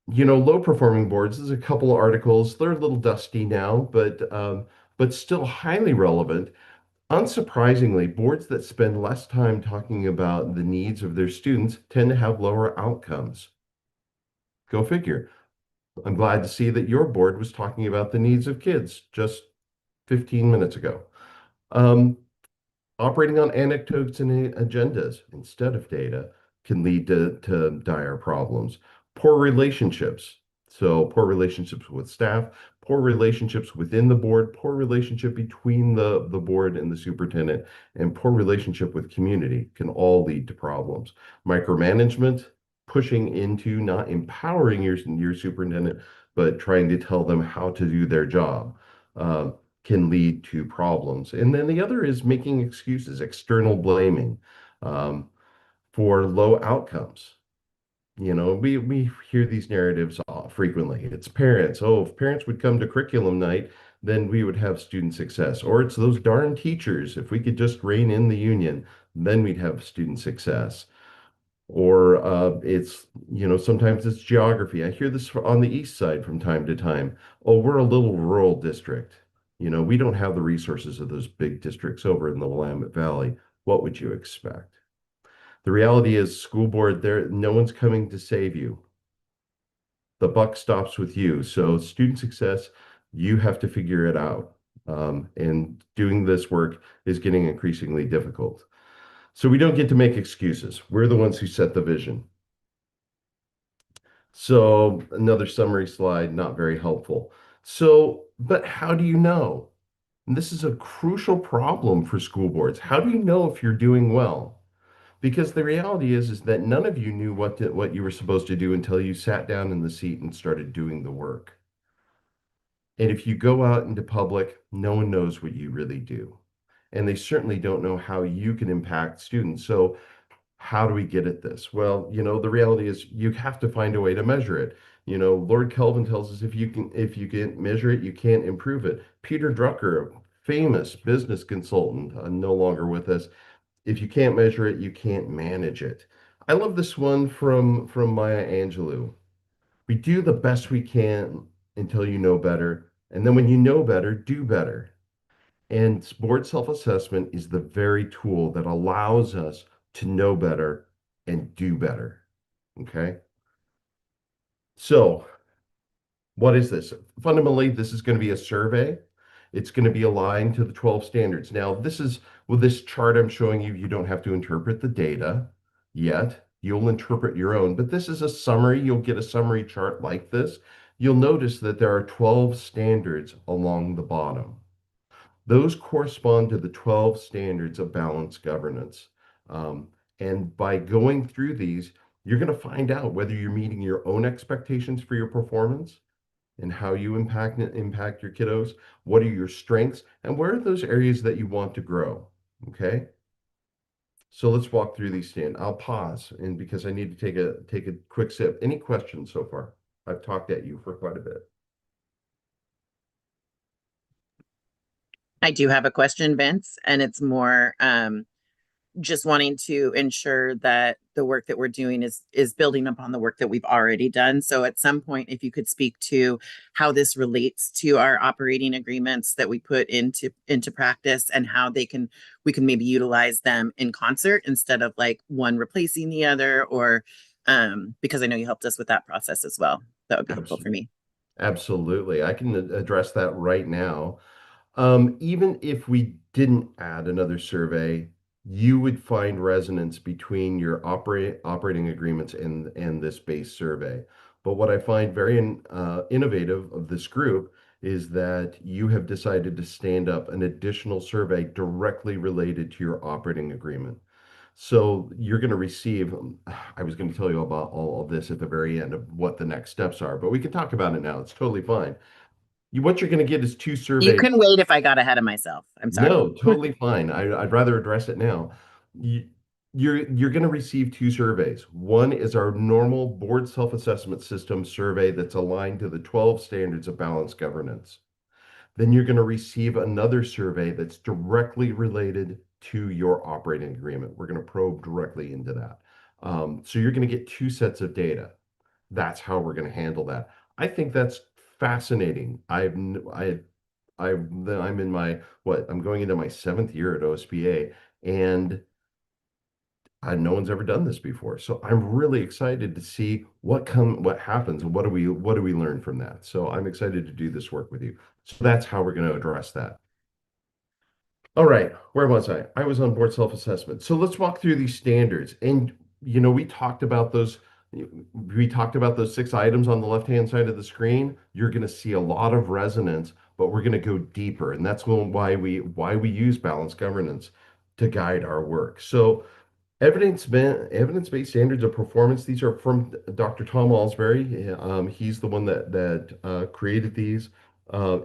low performing boards, there's a couple of articles. They're a little dusty now, but still highly relevant. Unsurprisingly, boards that spend less time talking about the needs of their students tend to have lower outcomes. Go figure. I'm glad to see that your board was talking about the needs of kids just 15 minutes ago. Operating on anecdotes and agendas instead of data can lead to dire problems. Poor relationships. So poor relationships with staff, poor relationships within the board, poor relationship between the board and the superintendent, and poor relationship with community can all lead to problems. Micromanagement, pushing into not empowering your superintendent, but trying to tell them how to do their job. Can lead to problems. And then the other is making excuses, external blaming for low outcomes. We hear these narratives frequently. It's parents. Oh, if parents would come to curriculum night, then we would have student success. Or it's those darn teachers. If we could just rein in the union, then we'd have student success. Or sometimes it's geography. I hear this on the east side from time to time. Oh, we're a little rural district. We don't have the resources of those big districts over in the Willamette Valley. What would you expect? The reality is, school board, no one's coming to save you. The buck stops with you. So student success, you have to figure it out. And doing this work is getting increasingly difficult. So we don't get to make excuses. We're the ones who set the vision. So another summary slide, not very helpful. So, but how do you know? And this is a crucial problem for school boards. How do you know if you're doing well? Because the reality is that none of you knew what you were supposed to do until you sat down in the seat and started doing the work. And if you go out into public, no one knows what you really do. And they certainly don't know how you can impact students. So how do we get at this? Well, the reality is you have to find a way to measure it. Lord Kelvin tells us if you can't measure it, you can't improve it. Peter Drucker, famous business consultant, no longer with us. If you can't measure it, you can't manage it. I love this one from Maya Angelou. We do the best we can until you know better. And then when you know better, do better. And board self-assessment is the very tool that allows us to know better and do better. Okay. So what is this? Fundamentally, this is going to be a survey. It's going to be aligned to the 12 standards. Now, with this chart I'm showing you, you don't have to interpret the data yet. You'll interpret your own, but this is a summary. You'll get a summary chart like this. You'll notice that there are 12 standards along the bottom. Those correspond to the 12 standards of balanced governance. And by going through these, you're going to find out whether you're meeting your own expectations for your performance and how you impact your kiddos. What are your strengths and where are those areas that you want to grow? Okay. So let's walk through these standards. I'll pause because I need to take a quick sip. Any questions so far? I've talked at you for quite a bit. I do have a question, Vince, and it's more just wanting to ensure that the work that we're doing is building upon the work that we've already done. So at some point, if you could speak to how this relates to our operating agreements that we put into practice, and how we can maybe utilize them in concert instead of like one replacing the other, or because I know you helped us with that process as well. That would be helpful for me. Absolutely. I can address that right now. Even if we didn't add another survey, you would find resonance between your operating agreements and this base survey. But what I find very innovative of this group is that you have decided to stand up an additional survey directly related to your operating agreement. So you're going to receive, I was going to tell you about all of this at the very end of what the next steps are, but we can talk about it now. It's totally fine. What you're going to get is two You surveys. can wait if I got ahead of myself. I'm sorry. No, totally fine. I'd rather address it now. You, you're going to receive two surveys. One is our normal board self-assessment system survey that's aligned to the 12 standards of balanced governance. Then you're going to receive another survey that's directly related to your operating agreement. We're going to probe directly into that. So you're going to get two sets of data. That's how we're going to handle that. I think that's fascinating. I'm in my I'm going into my 7th year at OSBA, and no one's ever done this before. So I'm really excited to see what happens, and what do we learn from that. So I'm excited to do this work with you. So that's how we're going to address that. All right, where was I? I was on board self-assessment. So let's walk through these standards. And we talked about those. We talked about those 6 items on the left-hand side of the screen. You're going to see a lot of resonance, but we're going to go deeper, and that's why we use balanced governance to guide our work. So evidence-based standards of performance. These are from Dr. Tom Alsbury. He's the one that created these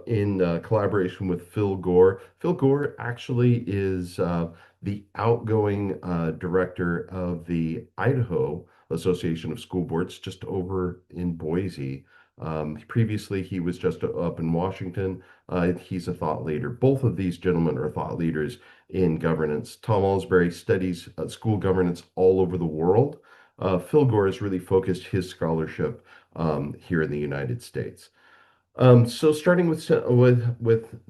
in collaboration with Phil Gore. Phil Gore actually is the outgoing director of the Idaho Association of School Boards, just over in Boise. Previously, he was just up in Washington. He's a thought leader. Both of these gentlemen are thought leaders in governance. Tom Alsbury studies school governance all over the world. Phil Gore has really focused his scholarship here in the United States. So starting with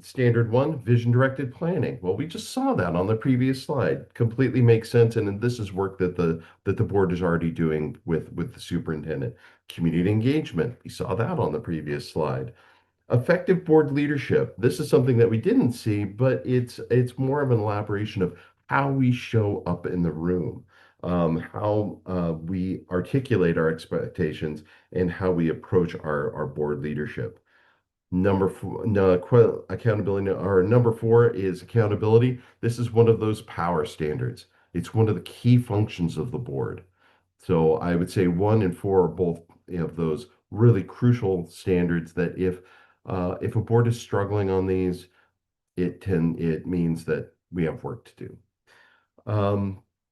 standard 1, vision directed planning. Well, we just saw that on the previous slide. Completely makes sense, and this is work that the board is already doing with the superintendent. Community engagement. We saw that on the previous slide. Effective board leadership. This is something that we didn't see, but it's more of an elaboration of how we show up in the room, how we articulate our expectations, and how we approach our board leadership. Number 4, no, accountability, or number 4 is accountability. This is one of those power standards. It's one of the key functions of the board. So I would say 1 and 4 are both of those really crucial standards that if a board is struggling on these, it means that we have work to do.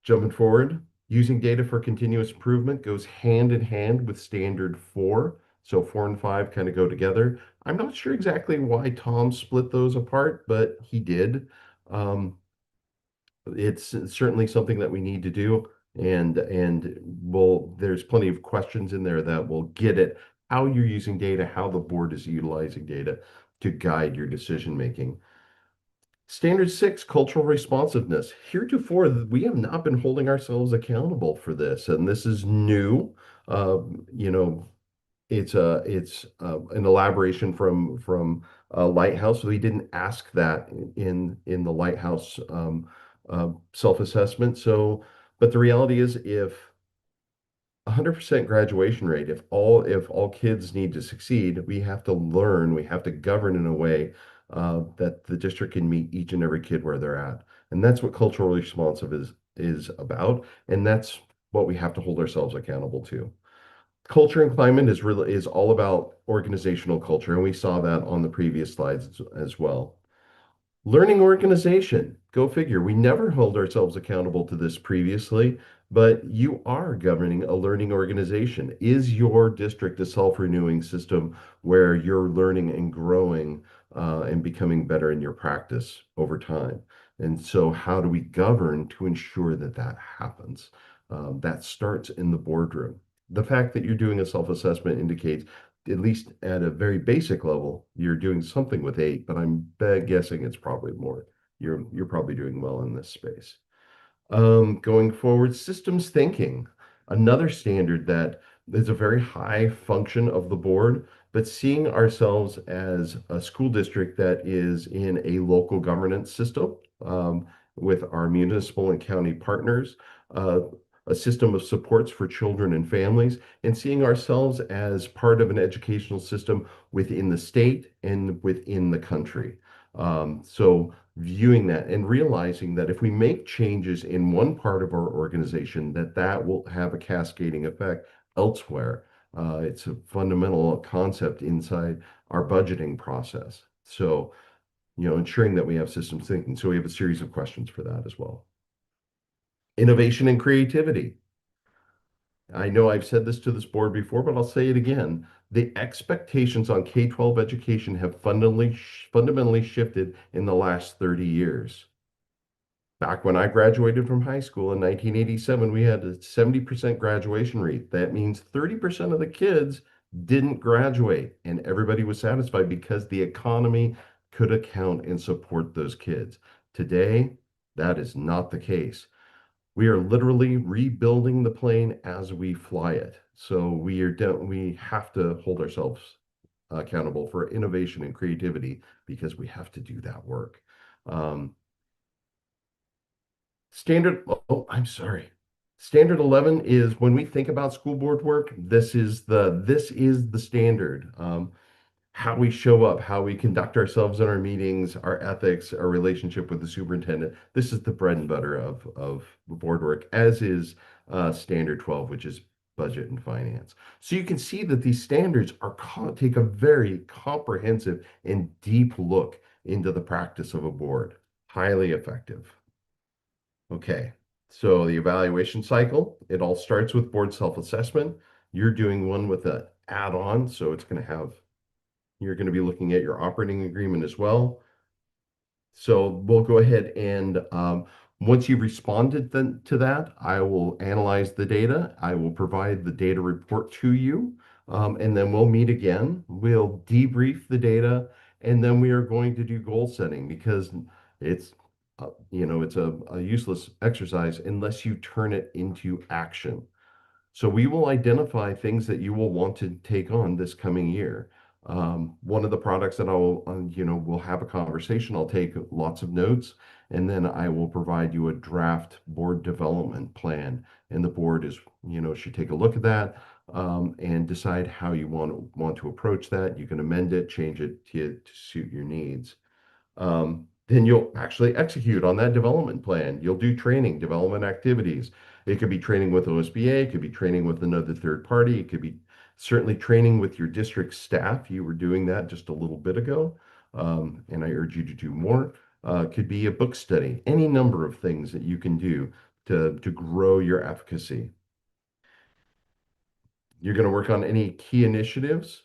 Jumping forward, using data for continuous improvement goes hand in hand with standard 4. So 4 and 5 kind of go together. I'm not sure exactly why Tom split those apart, but he did. It's certainly something that we need to do, and there's plenty of questions in there that will get at how you're using data, how the board is utilizing data to guide your decision making. Standard 6, cultural responsiveness. Heretofore, we have not been holding ourselves accountable for this, and this is new. You know, it's an elaboration from Lighthouse. So we didn't ask that in the Lighthouse self-assessment. So, but the reality is, if 100% graduation rate, if all kids need to succeed, we have to learn, we have to govern in a way that the district can meet each and every kid where they're at, and that's what cultural responsive is about, and that's what we have to hold ourselves accountable to. Culture and climate is all about organizational culture, and we saw that on the previous slides as well. Learning organization, go figure. We never held ourselves accountable to this previously, but you are governing a learning organization. Is your district a self-renewing system where you're learning and growing and becoming better in your practice over time? And so how do we govern to ensure that that happens? That starts in the boardroom. The fact that you're doing a self-assessment indicates, at least at a very basic level, you're doing something with 8, but I'm guessing it's probably more. You're probably doing well in this space. Going forward, systems thinking, another standard that is a very high function of the board, but seeing ourselves as a school district that is in a local governance system with our municipal and county partners, a system of supports for children and families, and seeing ourselves as part of an educational system within the state and within the country. So viewing that and realizing that if we make changes in one part of our organization, that will have a cascading effect elsewhere. It's a fundamental concept inside our budgeting process. So, ensuring that we have systems thinking. So we have a series of questions for that as well. Innovation and creativity. I know I've said this to this board before, but I'll say it again. The expectations on K-12 education have fundamentally shifted in the last 30 years. Back when I graduated from high school in 1987, we had a 70% graduation rate. That means 30% of the kids didn't graduate, and everybody was satisfied because the economy could account and support those kids. Today, that is not the case. We are literally rebuilding the plane as we fly it. So we have to hold ourselves accountable for innovation and creativity because we have to do that work. I'm sorry. Standard 11 is when we think about school board work, this is the standard. How we show up, how we conduct ourselves in our meetings, our ethics, our relationship with the superintendent. This is the bread and butter of board work, as is Standard 12, which is budget and finance. So you can see that these standards take a very comprehensive and deep look into the practice of a board. Highly effective. Okay, so the evaluation cycle, it all starts with board self-assessment. You're doing one with an add-on, so you're going to be looking at your operating agreement as well. So we'll go ahead and once you've responded to that, I will analyze the data. I will provide the data report to you, and then we'll meet again. We'll debrief the data, and then we are going to do goal setting because it's it's a useless exercise unless you turn it into action. So we will identify things that you will want to take on this coming year. One of the products that we'll have a conversation, I'll take lots of notes, and then I will provide you a draft board development plan. And the board should take a look at that and decide how you want to approach that. You can amend it, change it to suit your needs. Then you'll actually execute on that development plan. You'll do training, development activities. It could be training with OSBA, it could be training with another third party, it could be certainly training with your district staff. You were doing that just a little bit ago, and I urge you to do more. Could be a book study, any number of things that you can do to grow your efficacy. You're going to work on any key initiatives.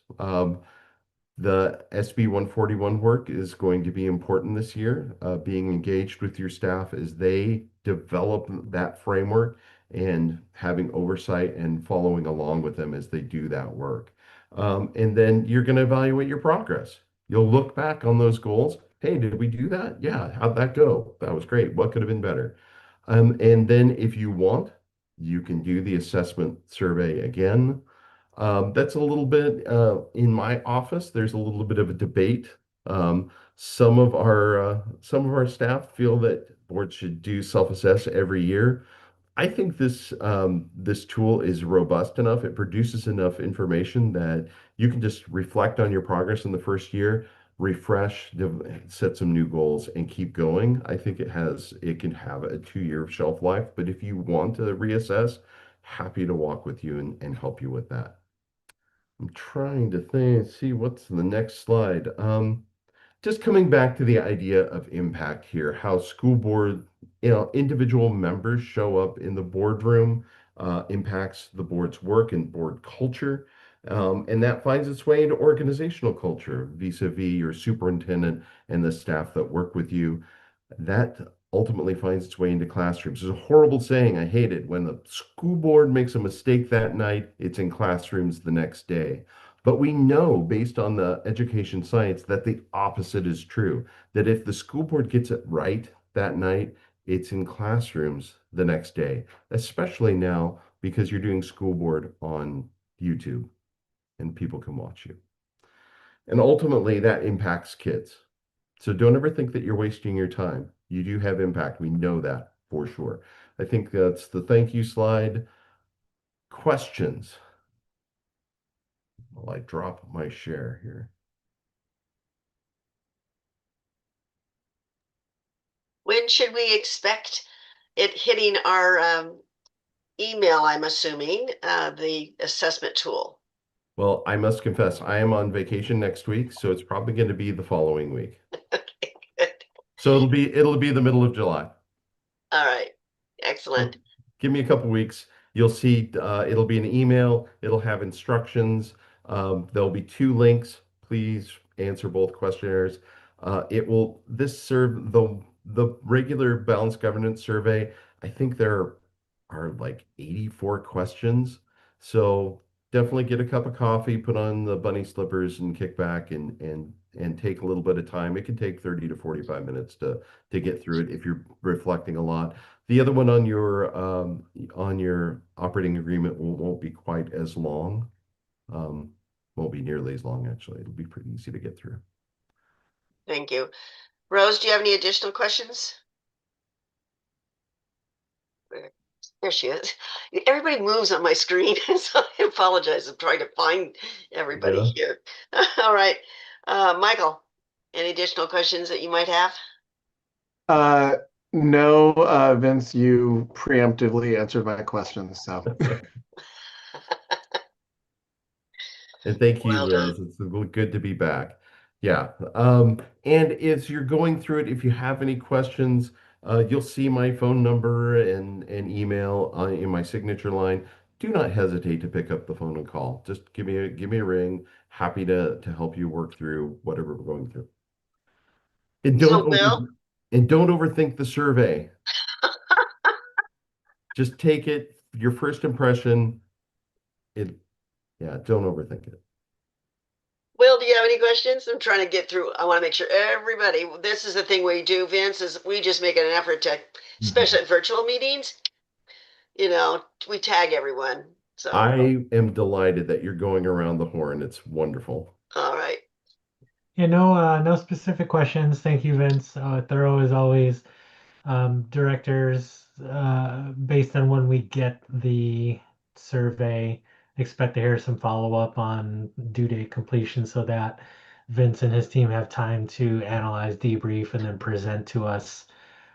The SB 141 work is going to be important this year, being engaged with your staff as they develop that framework and having oversight and following along with them as they do that work. And then you're going to evaluate your progress. You'll look back on those goals. Hey, did we do that? Yeah, how'd that go? That was great. What could have been better? And then if you want, you can do the assessment survey again. That's a little bit in my office. There's a little bit of a debate. Some of our staff feel that boards should do self-assess every year. I think this tool is robust enough. It produces enough information that you can just reflect on your progress in the first year, refresh, set some new goals, and keep going. I think it can have a 2-year shelf life. But if you want to reassess, happy to walk with you and help you with that. I'm trying to see what's the next slide. Just coming back to the idea of impact here, how school board, individual members show up in the boardroom, impacts the board's work and board culture. And that finds its way into organizational culture vis-a-vis your superintendent and the staff that work with you. That ultimately finds its way into classrooms. There's a horrible saying, I hate it. When the school board makes a mistake that night, it's in classrooms the next day. But we know, based on the education science, that the opposite is true. That if the school board gets it right that night, it's in classrooms the next day, especially now because you're doing school board on YouTube and people can watch you. And ultimately, that impacts kids. So don't ever think that you're wasting your time. You do have impact. We know that for sure. I think that's the thank you slide. Questions? Well, I drop my share here. When should we expect it hitting our email, I'm assuming, the assessment tool? Well, I must confess, I am on vacation next week, so it's probably going to be the following week. Okay, good. So it'll be the middle of July. All right, excellent. So give me a couple weeks. You'll see it'll be an email. It'll have instructions. There'll be 2 links. Please answer both questionnaires. It will this serve the regular balanced governance survey. I think there are like 84 questions. So definitely get a cup of coffee, put on the bunny slippers, and kick back and take a little bit of time. It can take 30 to 45 minutes to get through it if you're reflecting a lot. The other one on your operating agreement won't be quite as long. Won't be nearly as long, actually. It'll be pretty easy to get through. Thank you. Rose, do you have any additional questions? There she is. Everybody moves on my screen, so I apologize. I'm trying to find everybody Yeah. here. All right. Michael, any additional questions that you might have? No, Vince, you preemptively answered my questions. So And thank you, Well done. Rose. It's good to be back. Yeah. And as you're going through it, if you have any questions, you'll see my phone number and email in my signature line. Do not hesitate to pick up the phone and call. Just give me a ring. Happy to help you work through whatever we're going through. And So, Will, don't overthink the survey. Just take it, your first impression. Don't overthink it. Will, do you have any questions? I'm trying to get through. I want to make sure everybody, this is the thing we do, Vince, is we just make an effort to, especially at virtual meetings, we tag everyone. So, I am delighted that you're going around the horn. It's wonderful. all right. No specific questions. Thank you, Vince. Thorough as always. Directors, based on when we get the survey, expect to hear some follow-up on due date completion so that Vince and his team have time to analyze, debrief, and then present to us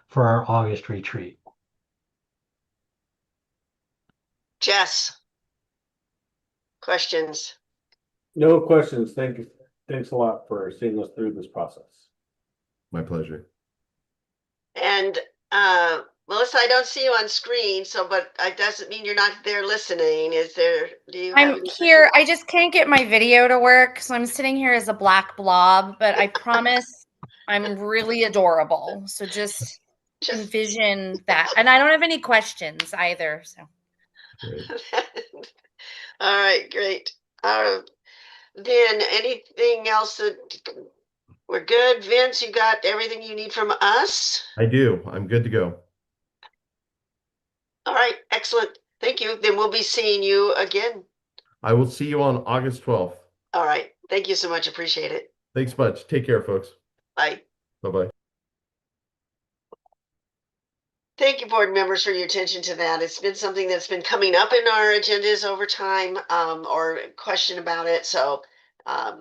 for our August retreat. Jess, questions? No questions. Thank you. Thanks a lot for seeing us through this process. My pleasure. And Melissa, I don't see you on screen, but it doesn't mean you're not there listening. Do you have I'm any here. questions? I just can't get my video to work, so I'm sitting here as a black blob, but I promise I'm really adorable. So just envision that. And I don't have any questions either. So Great. All right, great. Then anything else that we're good? Vince, you got everything you need from us? I do. I'm good to go. All right, excellent. Thank you. Then we'll be seeing you again. I will see you on August 12th. All right. Thank you so much. Appreciate it. Thanks much. Take care, folks. Bye. Bye-bye. Thank you, board members, for your attention to that. It's been something that's been coming up in our agendas over time, or question about it. So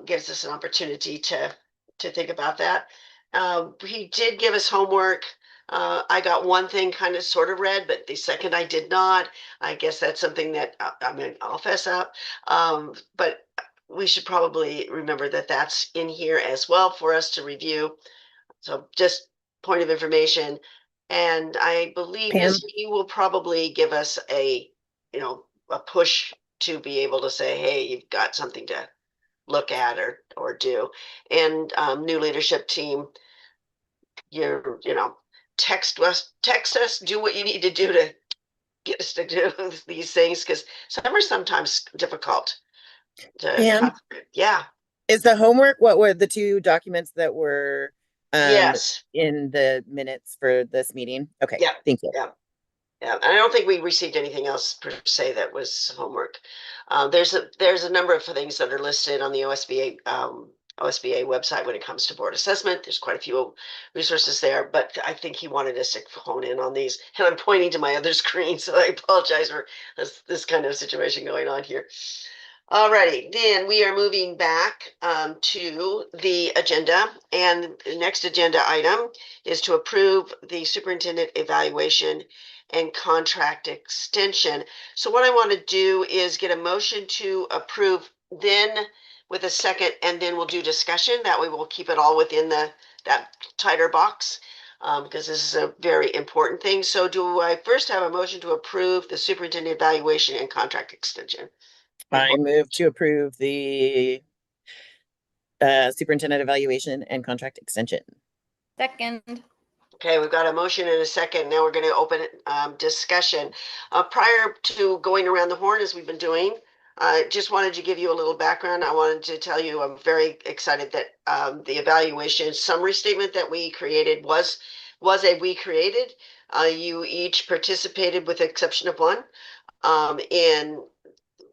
gives us an opportunity to think about that. He did give us homework. I got one thing kind of sort of read, but the second I did not. I guess that's something that I'll fess up. But we should probably remember that that's in here as well for us to review. So just point of information. And I believe Pam? he will probably give us a push to be able to say, hey, you've got something to look at or do. And new leadership team, text us, do what you need to do to get us to do these things, because some are sometimes difficult to And yeah. is the homework, what were the two documents that were Yes. in the minutes for this meeting? Okay, Yeah. thank you. Yeah. Yeah, and I don't think we received anything else per se that was homework. There's a number of things that are listed on the OSBA website when it comes to board assessment. There's quite a few resources there, but I think he wanted us to hone in on these. And I'm pointing to my other screen, so I apologize for this kind of situation going on here. Alrighty, then we are moving back to the agenda, and the next agenda item is to approve the superintendent evaluation and contract extension. So what I want to do is get a motion to approve, then with a second, and then we'll do discussion. That way we'll keep it all within that tighter box, because this is a very important thing. So do I first have a motion to approve the superintendent evaluation and contract extension? I move to approve the superintendent evaluation and contract extension. Second. Okay, we've got a motion and a second. Now we're going to open discussion. Prior to going around the horn, as we've been doing, I just wanted to give you a little background. I wanted to tell you I'm very excited that the evaluation summary statement that we created was we created. You each participated, with the exception of one, in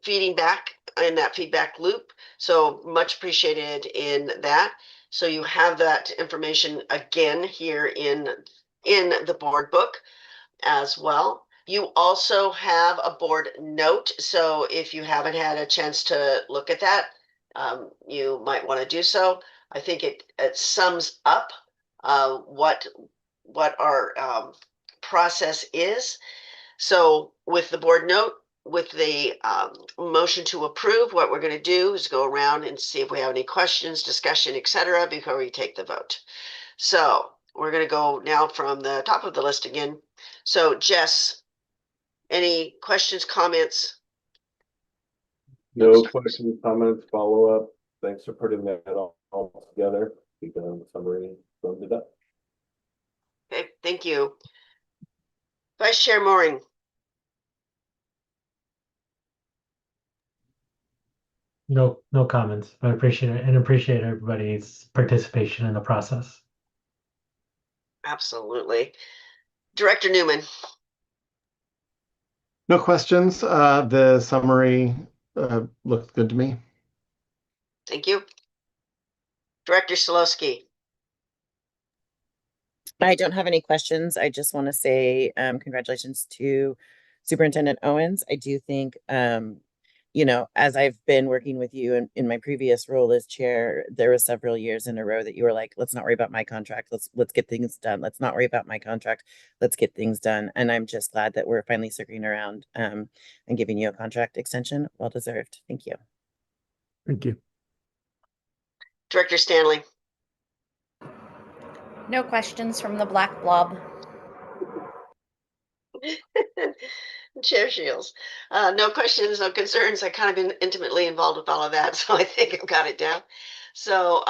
feeding back in that feedback loop. So much appreciated in that. So you have that information again here in the board book as well. You also have a board note. So if you haven't had a chance to look at that, you might want to do so. I think it sums up what our process is. So with the board note, with the motion to approve, what we're going to do is go around and see if we have any questions, discussion, etc., before we take the vote. So we're going to go now from the top of the list again. So Jess, any questions, comments? No questions, comments, follow up. Thanks for putting that all together. Keep it on the summary. Summed it up. Okay, thank you. Vice Chair Mooring. No comments, but I appreciate it and appreciate everybody's participation in the process. Absolutely. Director Newman. No questions. The summary looked good to me. Thank you. Director Solowski. I don't have any questions. I just want to say congratulations to Superintendent Owens. I do think, you know, as I've been working with you in my previous role as chair, there were several years in a row that you were like, let's not worry about my contract. Let's get things done. Let's not worry about my contract. Let's get things done. And I'm just glad that we're finally circling around and giving you a contract extension. Well deserved. Thank you. Thank you. Director Stanley. No questions from the black blob. Chair Shields. No questions, no concerns. I kind of been intimately involved with all of that, so I think I've got it down. So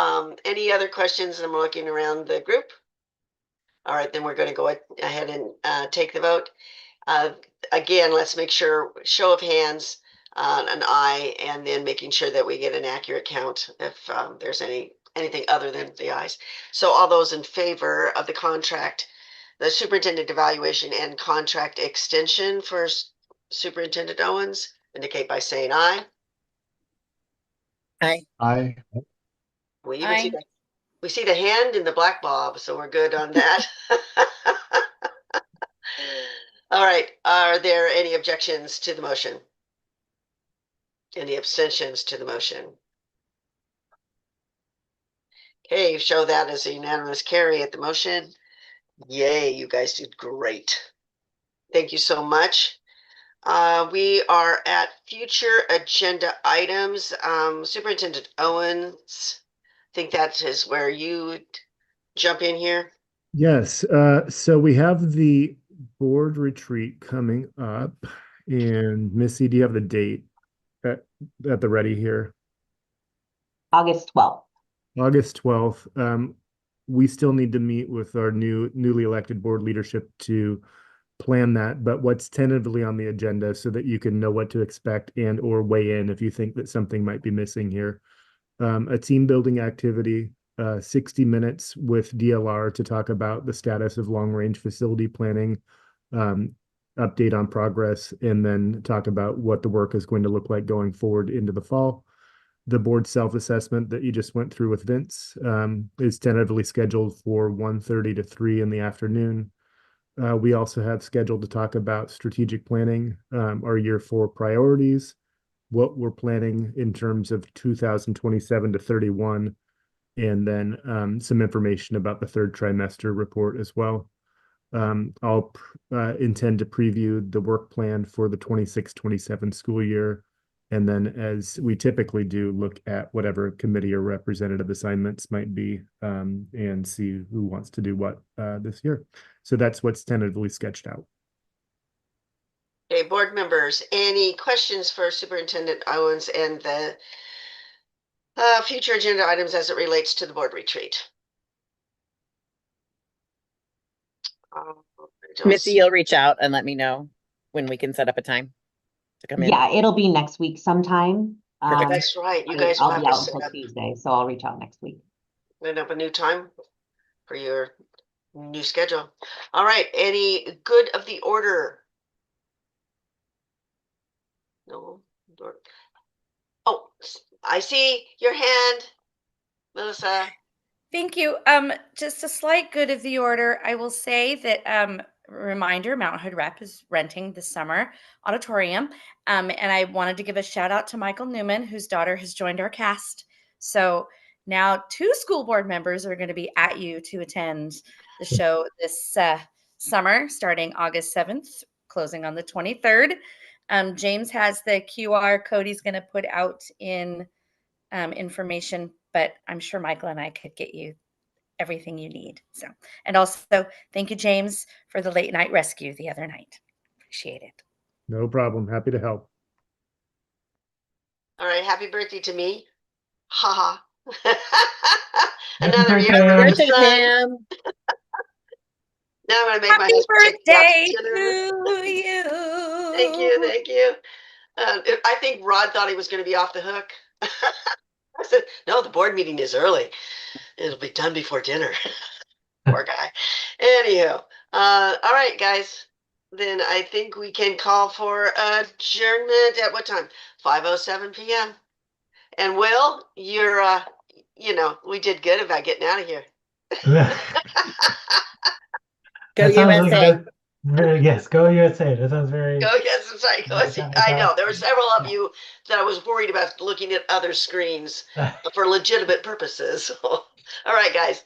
any other questions? I'm looking around the group. All right, then we're going to go ahead and take the vote. Again, let's make sure, show of hands, an aye, and then making sure that we get an accurate count if there's anything other than the ayes. So all those in favor of the contract, the superintendent evaluation and contract extension for Superintendent Owens, indicate by saying aye. Aye. Aye. We even see we see the hand in the black blob, so we're good on that. All right. Are there any objections to the motion? Any abstentions to the motion? Okay, show that as a unanimous carry at the motion. Yay, you guys did great. Thank you so much. We are at future agenda items. Superintendent Owens, I think that is where you jump in here. Yes, so we have the board retreat coming up, and Missy, do you have the date at the ready here? August 12th. August 12th. we still need to meet with our newly elected board leadership to plan that, but what's tentatively on the agenda so that you can know what to expect and or weigh in if you think that something might be missing here. A team building activity, 60 minutes with DLR to talk about the status of long range facility planning, update on progress, and then talk about what the work is going to look like going forward into the fall. The board self-assessment that you just went through with Vince is tentatively scheduled for 1:30 to 3 in the afternoon. We also have scheduled to talk about strategic planning, our year 4 priorities, what we're planning in terms of 2027 to 31, and then some information about the third trimester report as well. I'll intend to preview the work plan for the 26-27 school year. And then, as we typically do, look at whatever committee or representative assignments might be and see who wants to do what this year. So that's what's tentatively sketched out. Okay, board members, any questions for Superintendent Owens and the future agenda items as it relates to the board retreat? Missy, you'll reach out and let me know when we can set up a time to come in. Yeah, it'll be next week sometime. That's right. You guys will I'll have be to out set until up, Tuesday, so I'll reach out next week. set up a new time for your new schedule. All right. Any good of the order? No. Oh, I see your hand, Melissa. Thank you. Just a slight good of the order. I will say that reminder, Mount Hood Rep is renting the summer auditorium. And I wanted to give a shout out to Michael Newman, whose daughter has joined our cast. So now 2 school board members are going to be at you to attend the show this summer, starting August 7th, closing on the 23rd. James has the QR code he's going to put out in information, but I'm sure Michael and I could get you everything you need. So, and also thank you, James, for the late night rescue the other night. Appreciate it. No problem. Happy to help. All right. Happy birthday to me. Haha. Happy Another year birthday. for my Birthday, son. Pam. Now I'm gonna make my Happy husband take me out birthday to dinner. to you. Thank you, thank you. I think Rod thought he was going to be off the hook. I said, no, the board meeting is early. It'll be done before dinner. Poor guy. Anywho, all right, guys. Then I think we can call for adjournment at what time? 5:07 p.m. And Will, you're, we did good about getting out of here. Go That sounds USA. yes, go USA. That sounds very. Oh, yes, it's like, I know. There were several of you that I was worried about looking at other screens for legitimate purposes. All right, guys.